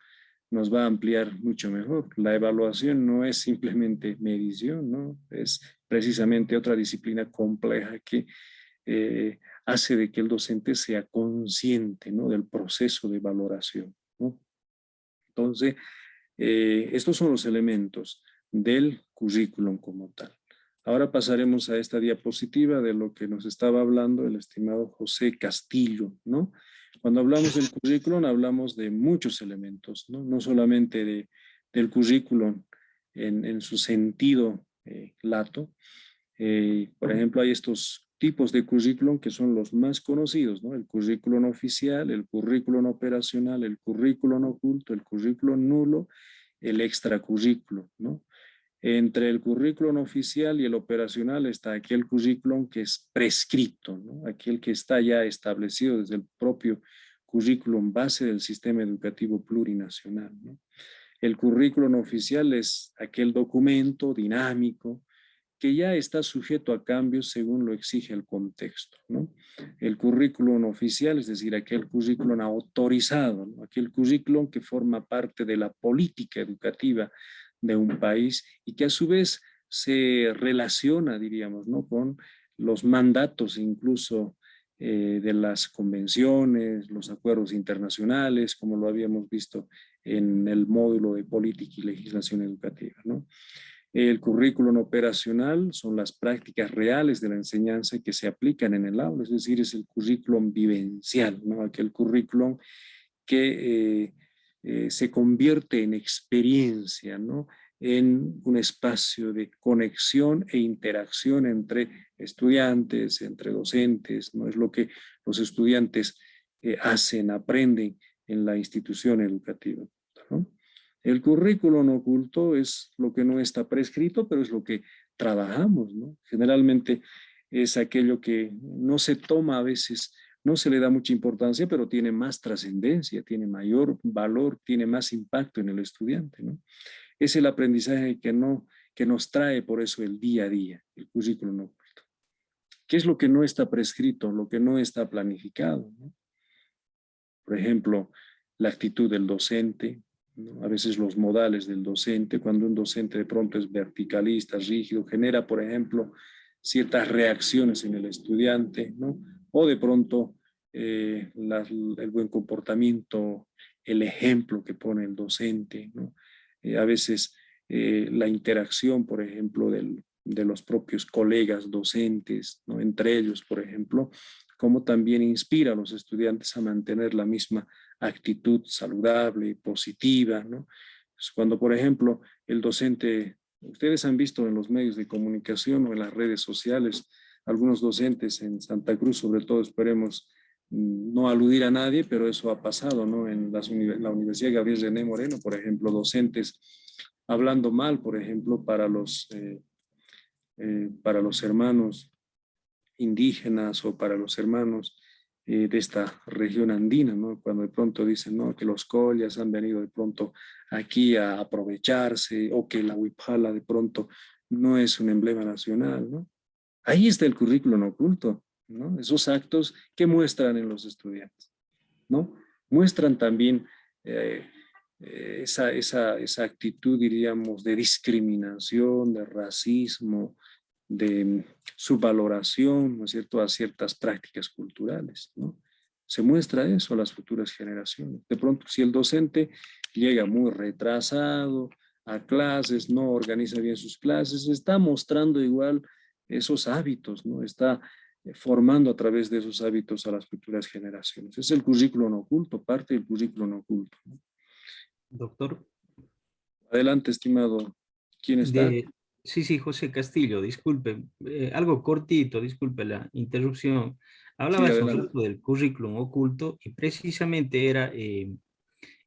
nos va a ampliar mucho mejor. La evaluación no es simplemente medición, ¿no? Es precisamente otra disciplina compleja que hace de que el docente sea consciente, ¿no? Del proceso de valoración, ¿no? Entonces, estos son los elementos del currículum como tal. Ahora pasaremos a esta diapositiva de lo que nos estaba hablando el estimado José Castillo, ¿no? Cuando hablamos del currículum hablamos de muchos elementos, ¿no? No solamente del currículum en su sentido lato. Por ejemplo, hay estos tipos de currículum que son los más conocidos, ¿no? El currículum oficial, el currículum operacional, el currículum oculto, el currículum nulo, el extracurrículum, ¿no? Entre el currículum oficial y el operacional está aquel currículum que es prescripto, ¿no? Aquel que está ya establecido desde el propio currículum base del sistema educativo plurinacional, ¿no? El currículum oficial es aquel documento dinámico que ya está sujeto a cambios según lo exige el contexto, ¿no? El currículum oficial, es decir, aquel currículum autorizado, ¿no? Aquel currículum que forma parte de la política educativa de un país y que a su vez se relaciona, diríamos, ¿no? Con los mandatos incluso de las convenciones, los acuerdos internacionales, como lo habíamos visto en el módulo de política y legislación educativa, ¿no? El currículum operacional son las prácticas reales de la enseñanza que se aplican en el aula, es decir, es el currículum vivencial, ¿no? Aquel currículum que se convierte en experiencia, ¿no? En un espacio de conexión e interacción entre estudiantes, entre docentes, ¿no? Es lo que los estudiantes hacen, aprenden en la institución educativa, ¿no? El currículum oculto es lo que no está prescrito, pero es lo que trabajamos, ¿no? Generalmente es aquello que no se toma a veces, no se le da mucha importancia, pero tiene más trascendencia, tiene mayor valor, tiene más impacto en el estudiante, ¿no? Es el aprendizaje que nos trae por eso el día a día, el currículum oculto. ¿Qué es lo que no está prescrito, lo que no está planificado, ¿no? Por ejemplo, la actitud del docente, ¿no? A veces los modales del docente, cuando un docente de pronto es verticalista, rígido, genera, por ejemplo, ciertas reacciones en el estudiante, ¿no? O de pronto el buen comportamiento, el ejemplo que pone el docente, ¿no? A veces la interacción, por ejemplo, de los propios colegas docentes, ¿no? Entre ellos, por ejemplo, como también inspira a los estudiantes a mantener la misma actitud saludable, positiva, ¿no? Pues cuando, por ejemplo, el docente, ustedes han visto en los medios de comunicación o en las redes sociales, algunos docentes en Santa Cruz, sobre todo, esperemos no aludir a nadie, pero eso ha pasado, ¿no? En la Universidad Gabriel René Moreno, por ejemplo, docentes hablando mal, por ejemplo, para los hermanos indígenas o para los hermanos de esta región andina, ¿no? Cuando de pronto dicen, ¿no? Que los collas han venido de pronto aquí a aprovecharse o que la huipala de pronto no es un emblema nacional, ¿no? Ahí está el currículum oculto, ¿no? Esos actos que muestran en los estudiantes, ¿no? Muestran también esa actitud, diríamos, de discriminación, de racismo, de subvaloración, ¿no es cierto?, a ciertas prácticas culturales, ¿no? Se muestra eso a las futuras generaciones. De pronto, si el docente llega muy retrasado a clases, no organiza bien sus clases, está mostrando igual esos hábitos, ¿no? Está formando a través de esos hábitos a las futuras generaciones. Es el currículum oculto, parte del currículum oculto, ¿no? Doctor. Adelante, estimado. ¿Quién está? Sí, sí, José Castillo, disculpe, algo cortito, disculpe la interrupción. Hablaba Sí, hace un adelante. rato del currículum oculto y precisamente era,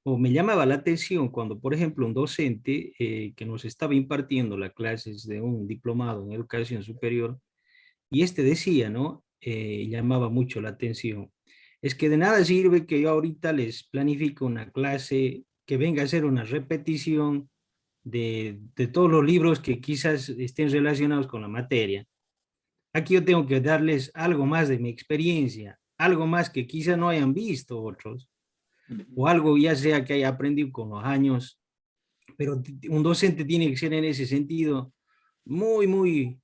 o me llamaba la atención cuando, por ejemplo, un docente que nos estaba impartiendo las clases de un diplomado en educación superior, y este decía, ¿no? Llamaba mucho la atención. Es que de nada sirve que yo ahorita les planifique una clase que venga a ser una repetición de todos los libros que quizás estén relacionados con la materia. Aquí yo tengo que darles algo más de mi experiencia, algo más que quizás no hayan visto otros, o algo ya sea que haya aprendido con los años, pero un docente tiene que ser en ese sentido muy,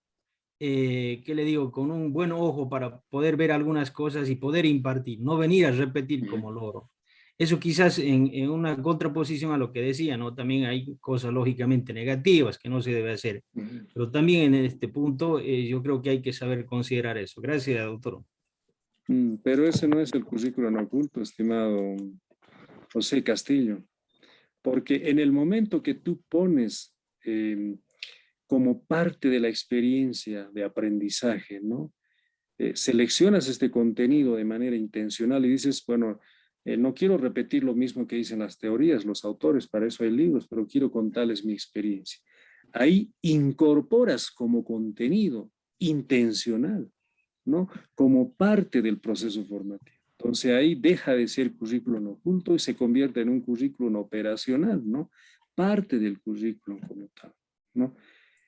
¿qué le digo? Con un buen ojo para poder ver algunas cosas y poder impartir, no venir a repetir como loro. Eso quizás en una contraposición a lo que decía, ¿no? También hay cosas lógicamente negativas que no se debe hacer, pero también en este punto yo creo que hay que saber considerar eso. Gracias, doctor. Pero ese no es el currículum oculto, estimado José Castillo, porque en el momento que tú pones como parte de la experiencia de aprendizaje, ¿no? Seleccionas este contenido de manera intencional y dices, bueno, no quiero repetir lo mismo que dicen las teorías, los autores, para eso hay libros, pero quiero contarles mi experiencia. Ahí incorporas como contenido intencional, ¿no? Como parte del proceso formativo. Entonces ahí deja de ser currículum oculto y se convierte en un currículum operacional, ¿no? Parte del currículum como tal, ¿no?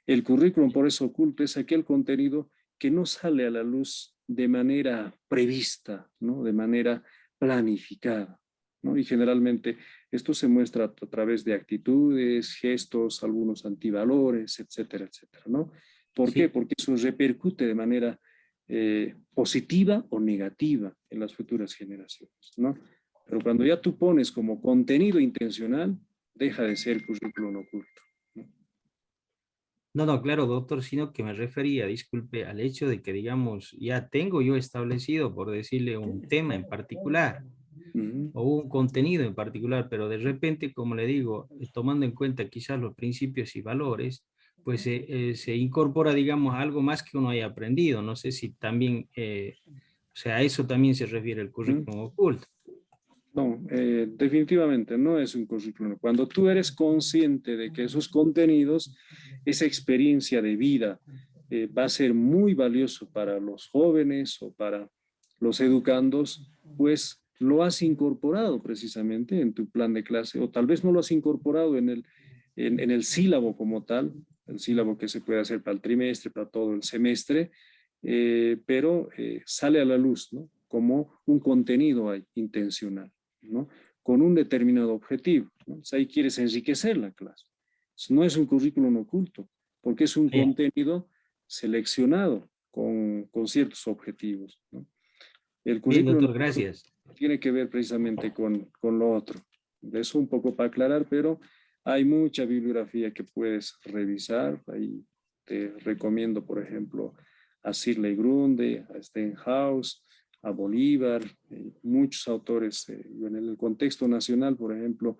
El currículum por eso oculto es aquel contenido que no sale a la luz de manera prevista, ¿no? De manera planificada, ¿no? Y generalmente esto se muestra a través de actitudes, gestos, algunos antivalores, etcétera, etcétera, ¿no? ¿Por qué? Porque eso repercute de manera positiva o negativa en las futuras generaciones, ¿no? Pero cuando ya tú pones como contenido intencional, deja de ser currículum oculto. No, claro, doctor, sino que me refería, disculpe, al hecho de que, digamos, ya tengo yo establecido, por decirle, un tema en particular o un contenido en particular, pero de repente, como le digo, tomando en cuenta quizás los principios y valores, pues se incorpora, digamos, algo más que uno haya aprendido. No sé si también, o sea, a eso también se refiere el currículum oculto. No, definitivamente no es un currículum. Cuando tú eres consciente de que esos contenidos, esa experiencia de vida va a ser muy valioso para los jóvenes o para los educandos, pues lo has incorporado precisamente en tu plan de clase, o tal vez no lo has incorporado en el sílabo como tal, el sílabo que se puede hacer para el trimestre, para todo el semestre, pero sale a la luz, ¿no? Como un contenido ahí, intencional, ¿no? Con un determinado objetivo, ¿no? O sea, ahí quieres enriquecer la clase. No es un currículum oculto, porque es un contenido seleccionado con ciertos objetivos, ¿no? El Bien, currículum doctor, gracias. tiene que ver precisamente con lo otro. Eso un poco para aclarar, pero hay mucha bibliografía que puedes revisar. Ahí te recomiendo, por ejemplo, a Shirley Grunde, a Stenhouse, a Bolívar, muchos autores. En el contexto nacional, por ejemplo,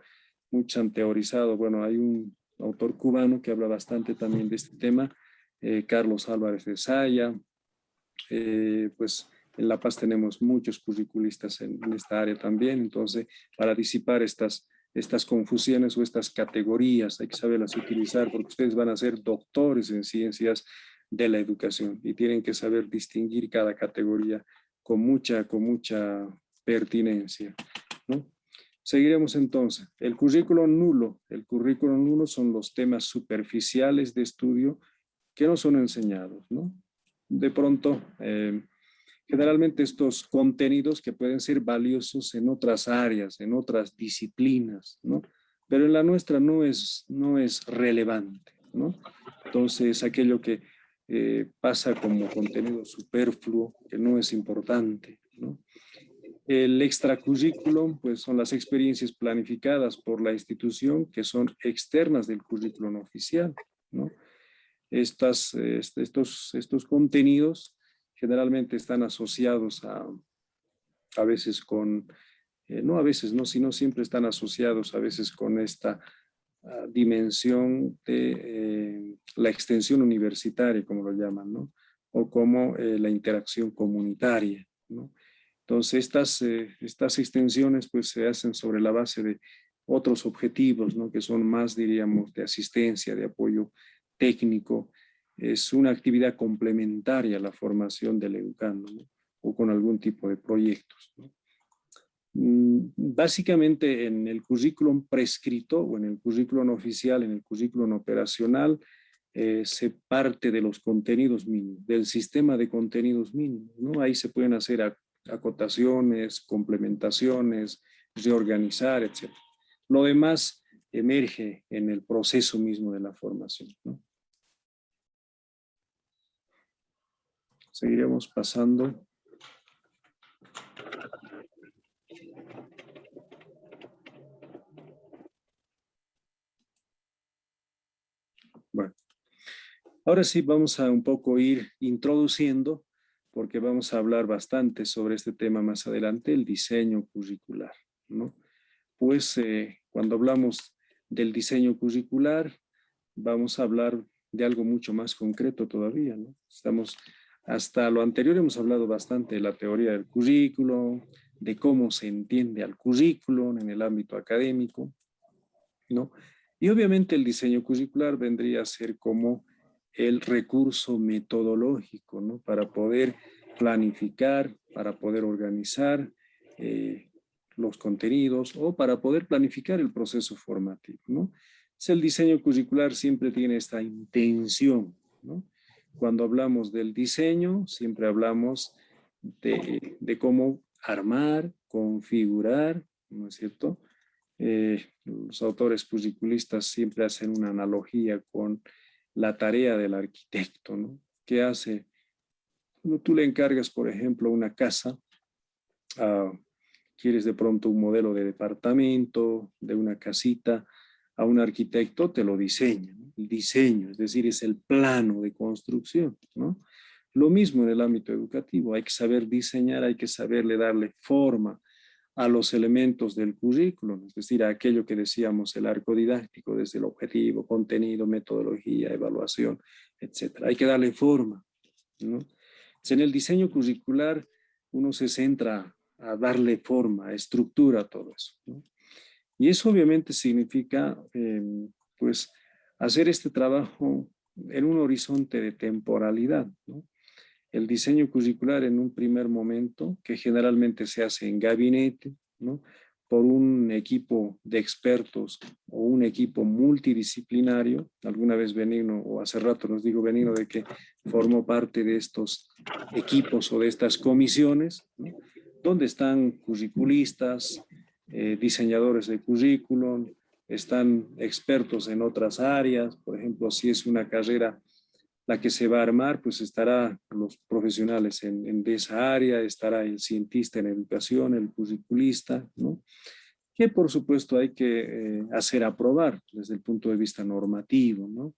muchos han teorizado. Bueno, hay un autor cubano que habla bastante también de este tema, Carlos Álvarez de Saya. Pues en La Paz tenemos muchos curriculistas en esta área también, entonces para disipar estas confusiones o estas categorías hay que saberlas utilizar porque ustedes van a ser doctores en ciencias de la educación y tienen que saber distinguir cada categoría con mucha pertinencia, ¿no? Seguiremos entonces. El currículum nulo. El currículum nulo son los temas superficiales de estudio que no son enseñados, ¿no? De pronto, generalmente estos contenidos que pueden ser valiosos en otras áreas, en otras disciplinas, ¿no? Pero en la nuestra no es relevante, ¿no? Entonces, aquello que pasa como contenido superfluo, que no es importante, ¿no? El extracurrículum, pues son las experiencias planificadas por la institución que son externas del currículum oficial, ¿no? Estos contenidos generalmente están asociados a veces con, no a veces, no, sino siempre están asociados a veces con esta dimensión de la extensión universitaria, como lo llaman, ¿no? O como la interacción comunitaria, ¿no? Entonces, estas extensiones pues se hacen sobre la base de otros objetivos, ¿no? Que son más, diríamos, de asistencia, de apoyo técnico. Es una actividad complementaria a la formación del educando, ¿no? O con algún tipo de proyectos, ¿no? Básicamente en el currículum prescrito o en el currículum oficial, en el currículum operacional, se parte de los contenidos mínimos, del sistema de contenidos mínimos, ¿no? Ahí se pueden hacer acotaciones, complementaciones, reorganizar, etc. Lo demás emerge en el proceso mismo de la formación, ¿no? Seguiremos pasando. Bueno, ahora sí vamos a un poco ir introduciendo, porque vamos a hablar bastante sobre este tema más adelante, el diseño curricular, ¿no? Pues cuando hablamos del diseño curricular, vamos a hablar de algo mucho más concreto todavía, ¿no? Hasta lo anterior hemos hablado bastante de la teoría del currículo, de cómo se entiende al currículo en el ámbito académico, ¿no? Y obviamente el diseño curricular vendría a ser como el recurso metodológico, ¿no? Para poder planificar, para poder organizar los contenidos o para poder planificar el proceso formativo, ¿no? El diseño curricular siempre tiene esta intención, ¿no? Cuando hablamos del diseño, siempre hablamos de cómo armar, configurar, ¿no es cierto? Los autores curriculistas siempre hacen una analogía con la tarea del arquitecto, ¿no? Que hace Cuando tú le encargas, por ejemplo, una casa, quieres de pronto un modelo de departamento, de una casita, a un arquitecto te lo diseña, ¿no? El diseño, es decir, es el plano de construcción, ¿no? Lo mismo en el ámbito educativo, hay que saber diseñar, hay que saberle darle forma a los elementos del currículum, es decir, a aquello que decíamos, el arco didáctico, desde el objetivo, contenido, metodología, evaluación, etcétera. Hay que darle forma, ¿no? Entonces, en el diseño curricular uno se centra a darle forma, a estructura a todo eso, ¿no? Y eso obviamente significa, pues, hacer este trabajo en un horizonte de temporalidad, ¿no? El diseño curricular en un primer momento, que generalmente se hace en gabinete, ¿no? Por un equipo de expertos o un equipo multidisciplinario. Alguna vez Benigno, o hace rato nos dijo Benigno de que formó parte de estos equipos o de estas comisiones, ¿no? Donde están curriculistas, diseñadores de currículum, están expertos en otras áreas. Por ejemplo, si es una carrera la que se va a armar, pues estará los profesionales de esa área, estará el cientista en educación, el curriculista, ¿no? Que por supuesto hay que hacer aprobar desde el punto de vista normativo, ¿no?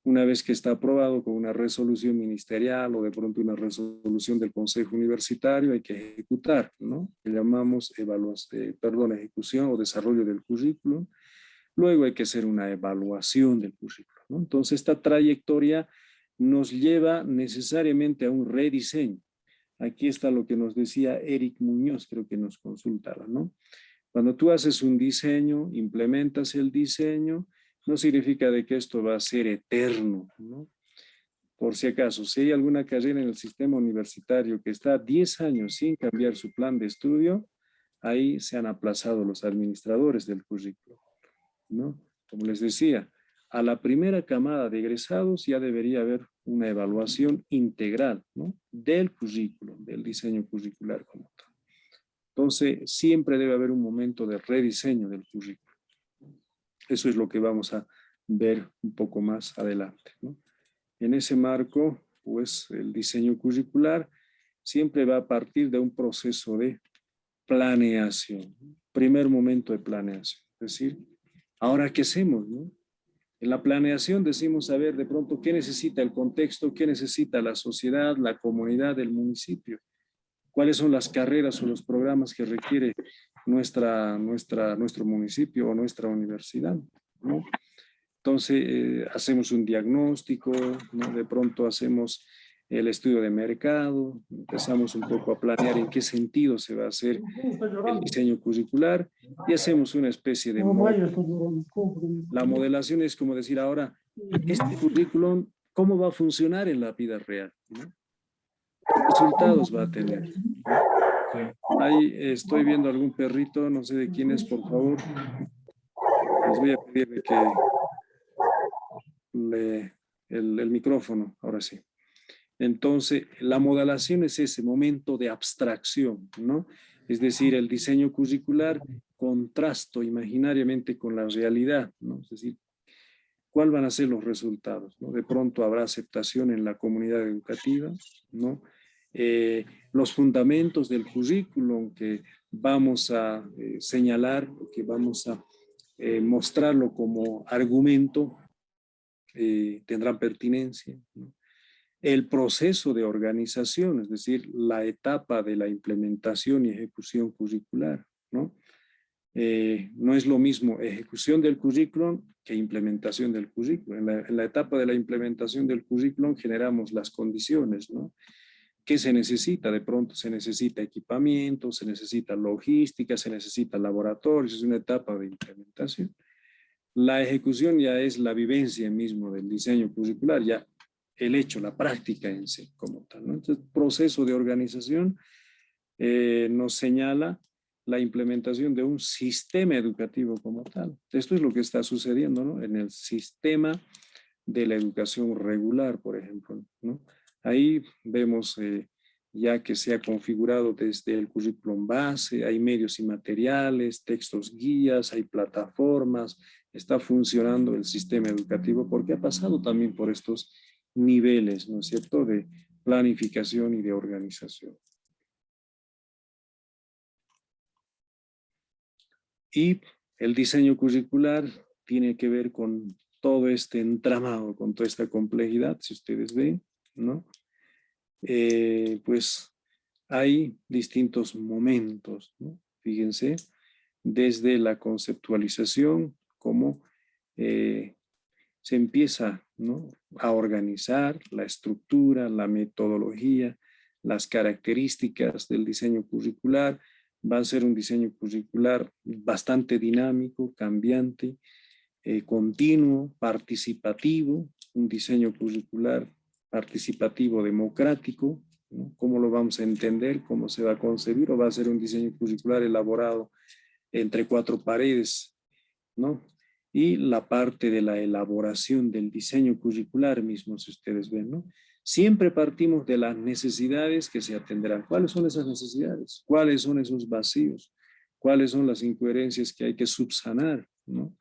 Una vez que está aprobado con una resolución ministerial o de pronto una resolución del Consejo Universitario, hay que ejecutar, ¿no? Que llamamos ejecución o desarrollo del currículum. Luego hay que hacer una evaluación del currículum, ¿no? Entonces esta trayectoria nos lleva necesariamente a un rediseño. Aquí está lo que nos decía Eric Muñoz, creo que nos consultaba, ¿no? Cuando tú haces un diseño, implementas el diseño, no significa de que esto va a ser eterno, ¿no? Por si acaso, si hay alguna carrera en el sistema universitario que está 10 años sin cambiar su plan de estudio, ahí se han aplazado los administradores del currículo, ¿no? Como les decía, a la primera camada de egresados ya debería haber una evaluación integral, ¿no? Del currículum, del diseño curricular como tal. Entonces, siempre debe haber un momento de rediseño del currículum. Eso es lo que vamos a ver un poco más adelante, ¿no? En ese marco, pues, el diseño curricular siempre va a partir de un proceso de planeación, primer momento de planeación. Es decir, ¿ahora qué hacemos, no? En la planeación decimos, a ver, de pronto, ¿qué necesita el contexto? ¿Qué necesita la sociedad, la comunidad, el municipio? ¿Cuáles son las carreras o los programas que requiere nuestro municipio o nuestra universidad, ¿no? Entonces, hacemos un diagnóstico, ¿no? De pronto hacemos el estudio de mercado, empezamos un poco a planear en qué sentido se va a hacer el diseño curricular y hacemos una especie de la modelación es como decir ahora, este currículum, ¿cómo va a funcionar en la vida real, ¿no? ¿Qué resultados va a tener? Ahí estoy viendo algún perrito, no sé de quién es, por favor. Les voy a pedir que el micrófono, ahora sí. Entonces, la modelación es ese momento de abstracción, ¿no? Es decir, el diseño curricular contrasto imaginariamente con la realidad, ¿no? Es decir, ¿cuáles van a ser los resultados, ¿no? De pronto habrá aceptación en la comunidad educativa, ¿no? Los fundamentos del currículum que vamos a señalar, que vamos a mostrarlo como argumento, tendrán pertinencia, ¿no? El proceso de organización, es decir, la etapa de la implementación y ejecución curricular, ¿no? No es lo mismo ejecución del currículum que implementación del currículum. En la etapa de la implementación del currículum generamos las condiciones, ¿no? ¿Qué se necesita? De pronto se necesita equipamiento, se necesita logística, se necesita laboratorios, es una etapa de implementación. La ejecución ya es la vivencia mismo del diseño curricular, ya el hecho, la práctica en sí como tal, ¿no? Entonces, el proceso de organización nos señala la implementación de un sistema educativo como tal. Esto es lo que está sucediendo, ¿no? En el sistema de la educación regular, por ejemplo, ¿no? Ahí vemos ya que se ha configurado desde el currículum base, hay medios y materiales, textos guías, hay plataformas, está funcionando el sistema educativo porque ha pasado también por estos niveles, ¿no es cierto?, de planificación y de organización. Y el diseño curricular tiene que ver con todo este entramado, con toda esta complejidad, si ustedes ven, ¿no? Pues hay distintos momentos, ¿no? Fíjense, desde la conceptualización, cómo se empieza, ¿no?, a organizar la estructura, la metodología, las características del diseño curricular. Va a ser un diseño curricular bastante dinámico, cambiante, continuo, participativo, un diseño curricular participativo democrático, ¿no? ¿Cómo lo vamos a entender? ¿Cómo se va a concebir? ¿O va a ser un diseño curricular elaborado entre cuatro paredes, ¿no? Y la parte de la elaboración del diseño curricular mismo, si ustedes ven, ¿no? Siempre partimos de las necesidades que se atenderán. ¿Cuáles son esas necesidades? ¿Cuáles son esos vacíos? ¿Cuáles son las incoherencias que hay que subsanar, ¿no?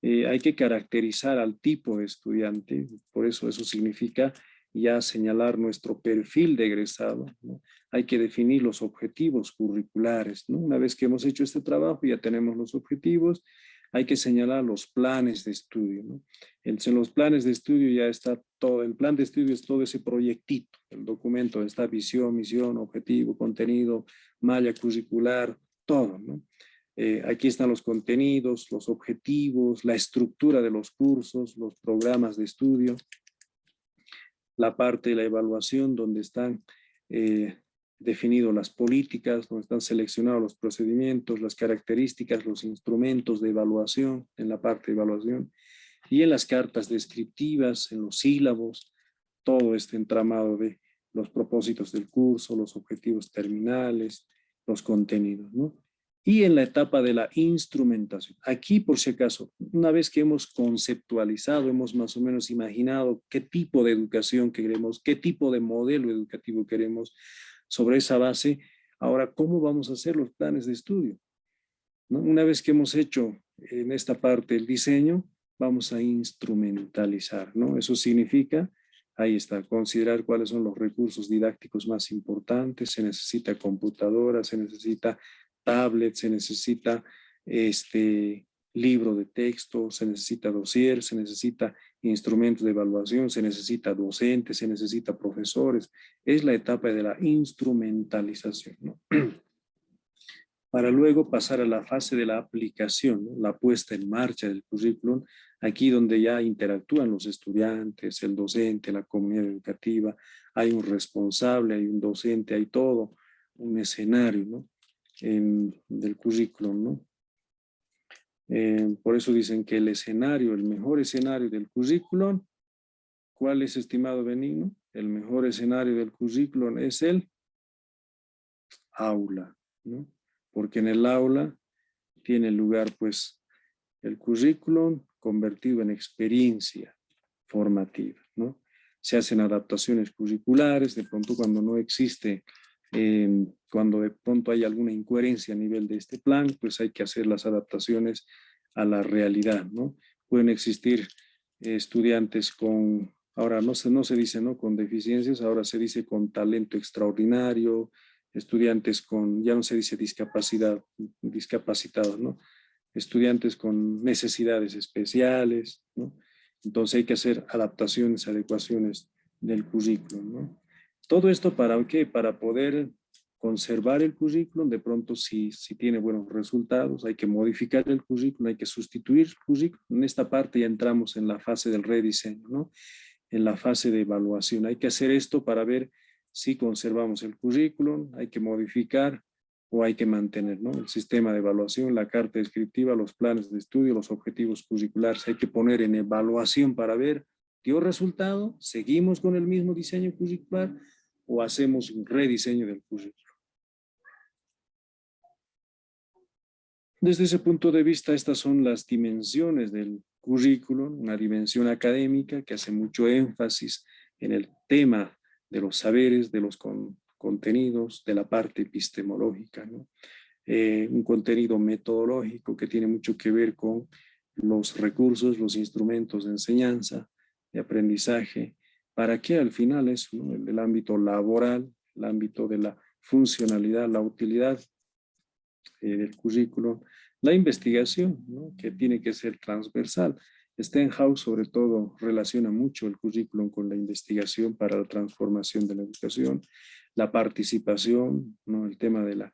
Hay que caracterizar al tipo de estudiante, por eso significa ya señalar nuestro perfil de egresado, ¿no? Hay que definir los objetivos curriculares, ¿no? Una vez que hemos hecho este trabajo, ya tenemos los objetivos, hay que señalar los planes de estudio, ¿no? En los planes de estudio ya está todo, el plan de estudio es todo ese proyectito, el documento está visión, misión, objetivo, contenido, malla curricular, todo, ¿no? Aquí están los contenidos, los objetivos, la estructura de los cursos, los programas de estudio, la parte de la evaluación donde están definidas las políticas, donde están seleccionados los procedimientos, las características, los instrumentos de evaluación en la parte de evaluación y en las cartas descriptivas, en los sílabos, todo este entramado de los propósitos del curso, los objetivos terminales, los contenidos, ¿no? Y en la etapa de la instrumentación. Aquí, por si acaso, una vez que hemos conceptualizado, hemos más o menos imaginado qué tipo de educación queremos, qué tipo de modelo educativo queremos, sobre esa base, ahora, ¿cómo vamos a hacer los planes de estudio? ¿No? Una vez que hemos hecho en esta parte el diseño, vamos a instrumentalizar, ¿no? Eso significa, ahí está, considerar cuáles son los recursos didácticos más importantes, se necesita computadora, se necesita tablet, se necesita libro de texto, se necesita dossier, se necesita instrumentos de evaluación, se necesita docentes, se necesita profesores. Es la etapa de la instrumentalización, ¿no? Para luego pasar a la fase de la aplicación, ¿no? La puesta en marcha del currículum, aquí donde ya interactúan los estudiantes, el docente, la comunidad educativa, hay un responsable, hay un docente, hay todo un escenario, ¿no? Del currículum, ¿no? Por eso dicen que el escenario, el mejor escenario del currículum, ¿cuál es, estimado Benigno? El mejor escenario del currículum es el aula, ¿no? Porque en el aula tiene lugar, pues, el currículum convertido en experiencia formativa, ¿no? Se hacen adaptaciones curriculares, de pronto cuando no existe, cuando de pronto hay alguna incoherencia a nivel de este plan, pues hay que hacer las adaptaciones a la realidad, ¿no? Pueden existir estudiantes con, ahora no se dice, ¿no?, con deficiencias, ahora se dice con talento extraordinario, estudiantes con, ya no se dice discapacitados, ¿no? Estudiantes con necesidades especiales, ¿no? Entonces hay que hacer adaptaciones, adecuaciones del currículum, ¿no? Todo esto ¿para qué? Para poder conservar el currículum, de pronto si tiene buenos resultados, hay que modificar el currículum, hay que sustituir el currículum. En esta parte ya entramos en la fase del rediseño, ¿no? En la fase de evaluación. Hay que hacer esto para ver si conservamos el currículum, hay que modificar o hay que mantener, ¿no? El sistema de evaluación, la carta descriptiva, los planes de estudio, los objetivos curriculares. Hay que poner en evaluación para ver, ¿dio resultado? ¿Seguimos con el mismo diseño curricular o hacemos un rediseño del currículum? Desde ese punto de vista, estas son las dimensiones del currículum, una dimensión académica que hace mucho énfasis en el tema de los saberes, de los contenidos, de la parte epistemológica, ¿no? Un contenido metodológico que tiene mucho que ver con los recursos, los instrumentos de enseñanza, de aprendizaje, ¿Para qué al final eso, ¿no? El ámbito laboral, el ámbito de la funcionalidad, la utilidad del currículum, la investigación, ¿no? Que tiene que ser transversal. Stenhouse sobre todo relaciona mucho el currículum con la investigación para la transformación de la educación, la participación, ¿no? El tema de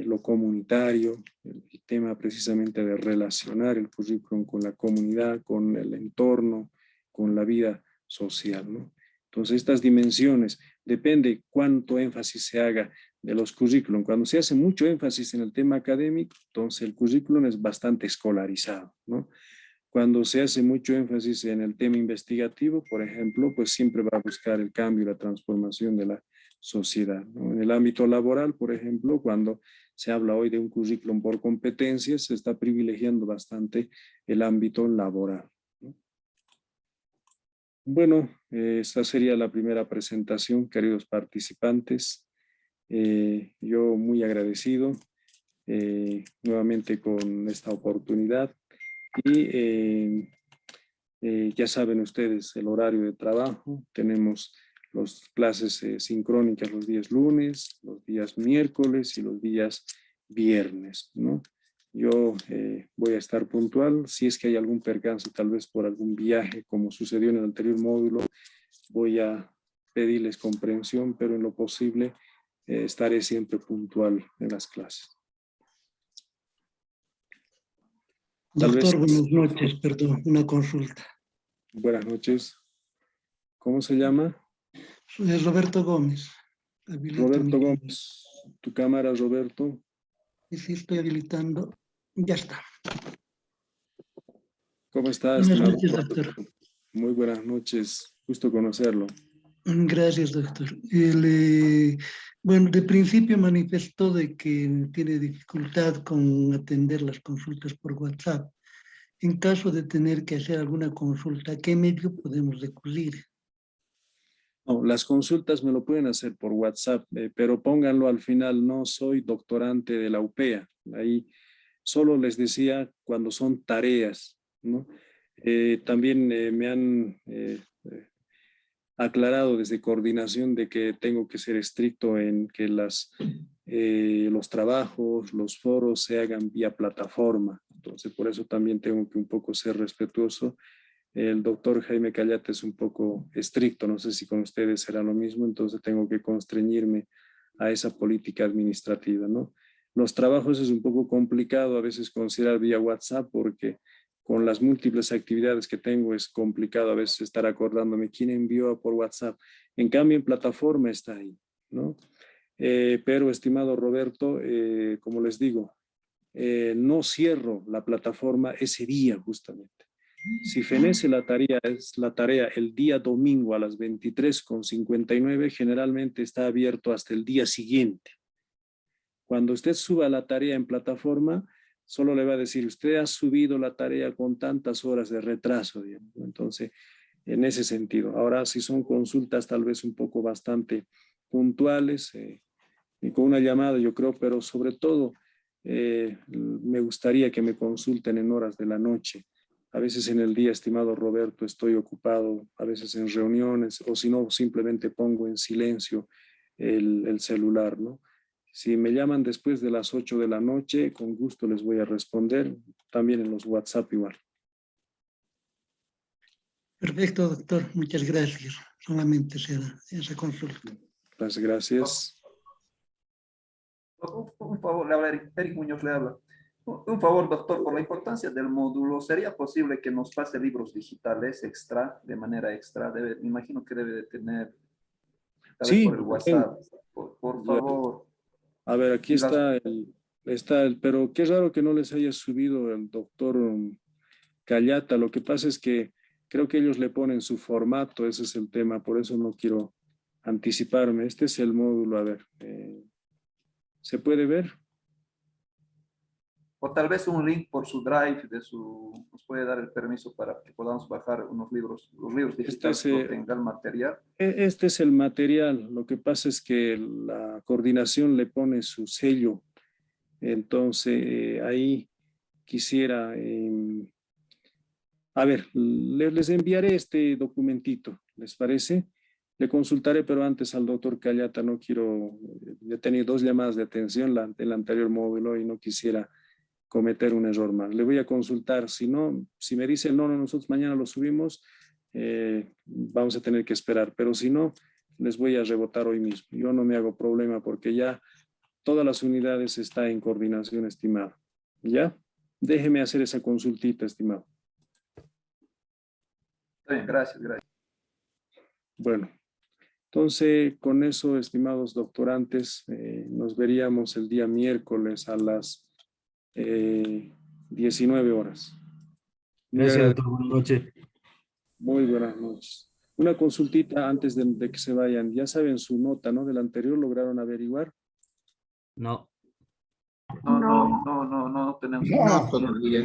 lo comunitario, el tema precisamente de relacionar el currículum con la comunidad, con el entorno, con la vida social, ¿no? Entonces estas dimensiones, depende cuánto énfasis se haga de los currículum. Cuando se hace mucho énfasis en el tema académico, entonces el currículum es bastante escolarizado, ¿no? Cuando se hace mucho énfasis en el tema investigativo, por ejemplo, pues siempre va a buscar el cambio y la transformación de la sociedad, ¿no? En el ámbito laboral, por ejemplo, cuando se habla hoy de un currículum por competencias, se está privilegiando bastante el ámbito laboral, ¿no? Bueno, esta sería la primera presentación, queridos participantes. Yo muy agradecido nuevamente con esta oportunidad y ya saben ustedes el horario de trabajo. Tenemos las clases sincrónicas los días lunes, los días miércoles y los días viernes, ¿no? Yo voy a estar puntual. Si es que hay algún percance, tal vez por algún viaje, como sucedió en el anterior módulo, voy a pedirles comprensión, pero en lo posible estaré siempre puntual en las clases. Tal Doctor, vez, buenas noches, perdón, una consulta. buenas noches. ¿Cómo se llama? Soy Roberto Gómez. Habilito Roberto mi- Gómez. Tu cámara, Roberto. Y sí, estoy habilitando. Ya está. ¿Cómo está, Buenas estimado noches, Roberto? doctor. Muy buenas noches. Gusto conocerlo. Gracias, doctor. Bueno, de principio manifestó de que tiene dificultad con atender las consultas por WhatsApp. En caso de tener que hacer alguna consulta, ¿a qué medio podemos recurrir? No, las consultas me lo pueden hacer por WhatsApp, pero pónganlo al final, no soy doctorante de la UPEA. Ahí solo les decía cuando son tareas, ¿no? También me han aclarado desde coordinación de que tengo que ser estricto en que los trabajos, los foros se hagan vía plataforma. Entonces, por eso también tengo que un poco ser respetuoso. El doctor Jaime Callate es un poco estricto, no sé si con ustedes será lo mismo, entonces tengo que constreñirme a esa política administrativa, ¿no? Los trabajos es un poco complicado a veces considerar vía WhatsApp porque con las múltiples actividades que tengo es complicado a veces estar acordándome quién envió por WhatsApp. En cambio, en plataforma está ahí, ¿no? Pero, estimado Roberto, como les digo, no cierro la plataforma ese día justamente. Si fenece la tarea, es la tarea el día domingo a las 23:59, generalmente está abierto hasta el día siguiente. Cuando usted suba la tarea en plataforma, solo le va a decir, usted ha subido la tarea con tantas horas de retraso, digamos. Entonces, en ese sentido. Ahora, si son consultas tal vez un poco bastante puntuales, y con una llamada, yo creo, pero sobre todo, me gustaría que me consulten en horas de la noche. A veces en el día, estimado Roberto, estoy ocupado, a veces en reuniones, o si no, simplemente pongo en silencio el celular, ¿no? Si me llaman después de las 8 de la noche, con gusto les voy a responder, también en los WhatsApp igual. Perfecto, doctor. Muchas gracias. Solamente será esa consulta. Muchas gracias. Un favor, le habla Eric Muñoz le habla. Un favor, doctor, por la importancia del módulo, ¿sería posible que nos pase libros digitales extra, de manera extra? Me imagino que debe de tener, tal vez Sí, por el WhatsApp. Por ya. favor. A ver, aquí Y las- está pero qué raro que no les haya subido el doctor Callata. Lo que pasa es que creo que ellos le ponen su formato, ese es el tema, por eso no quiero anticiparme. Este es el módulo, a ver, ¿se puede ver? O tal vez un link por su drive, nos puede dar el permiso para que podamos bajar unos libros, los libros digitales que tenga el material. Este es el material. Lo que pasa es que la coordinación le pone su sello. Entonces, ahí quisiera A ver, les enviaré este documentito, ¿les parece? Le consultaré, pero antes al doctor Callata no quiero, he tenido 2 llamadas de atención del anterior módulo y no quisiera cometer un error más. Le voy a consultar, si no, si me dicen no, nosotros mañana lo subimos, vamos a tener que esperar, pero si no, les voy a rebotar hoy mismo. Yo no me hago problema porque ya todas las unidades están en coordinación, estimado. ¿Ya? Déjeme hacer esa consultita, estimado. Está bien, gracias, gracias. Bueno, entonces con eso, estimados doctorantes, nos veríamos el día miércoles a las 19 horas. Muy Gracias, agradecido. doctor. Buenas noches. Muy buenas noches. Una consultita antes de que se vayan. Ya saben su nota, ¿no? Del anterior, ¿lograron averiguar? No. No tenemos. No, todavía.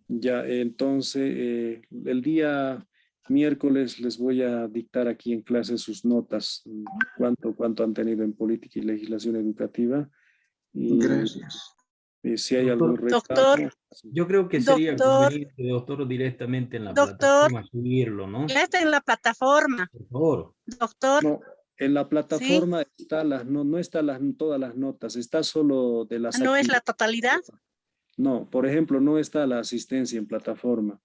Ya, entonces, el día miércoles les voy a dictar aquí en clase sus notas, cuánto han tenido en política y legislación educativa. Y Gracias. si hay algún Doctor. reclamo. Yo creo que sería Doctor. conveniente, doctor, directamente en la Doctor. plataforma subirlo, ¿no? Ya está en la plataforma. Por favor. Doctor. No, en la plataforma está no está todas las notas, está solo de las ¿No es la actividades. totalidad? No, por ejemplo, no está la asistencia en plataforma.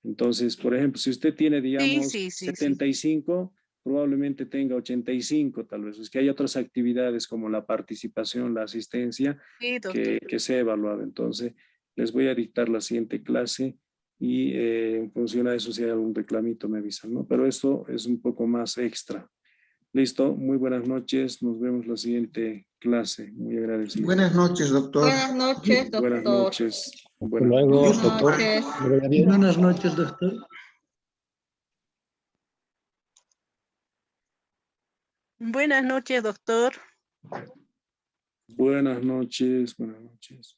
Entonces, por ejemplo, si usted tiene, digamos, Sí. 75, probablemente tenga 85, tal vez. Es que hay otras actividades como la participación, la asistencia, Sí, doctor. que se ha evaluado. Entonces, les voy a dictar la siguiente clase y en función a eso, si hay algún reclamito, me avisan, ¿no? Pero esto es un poco más extra. Listo, muy buenas noches. Nos vemos la siguiente clase. Muy agradecido. Buenas noches, doctor. Buenas noches, doctor. Buenas noches. Hasta luego, Buenas doctor. noches. Que le vaya bien. Buenas noches, doctor. Buenas noches, doctor. Buenas noches. Buenas noches.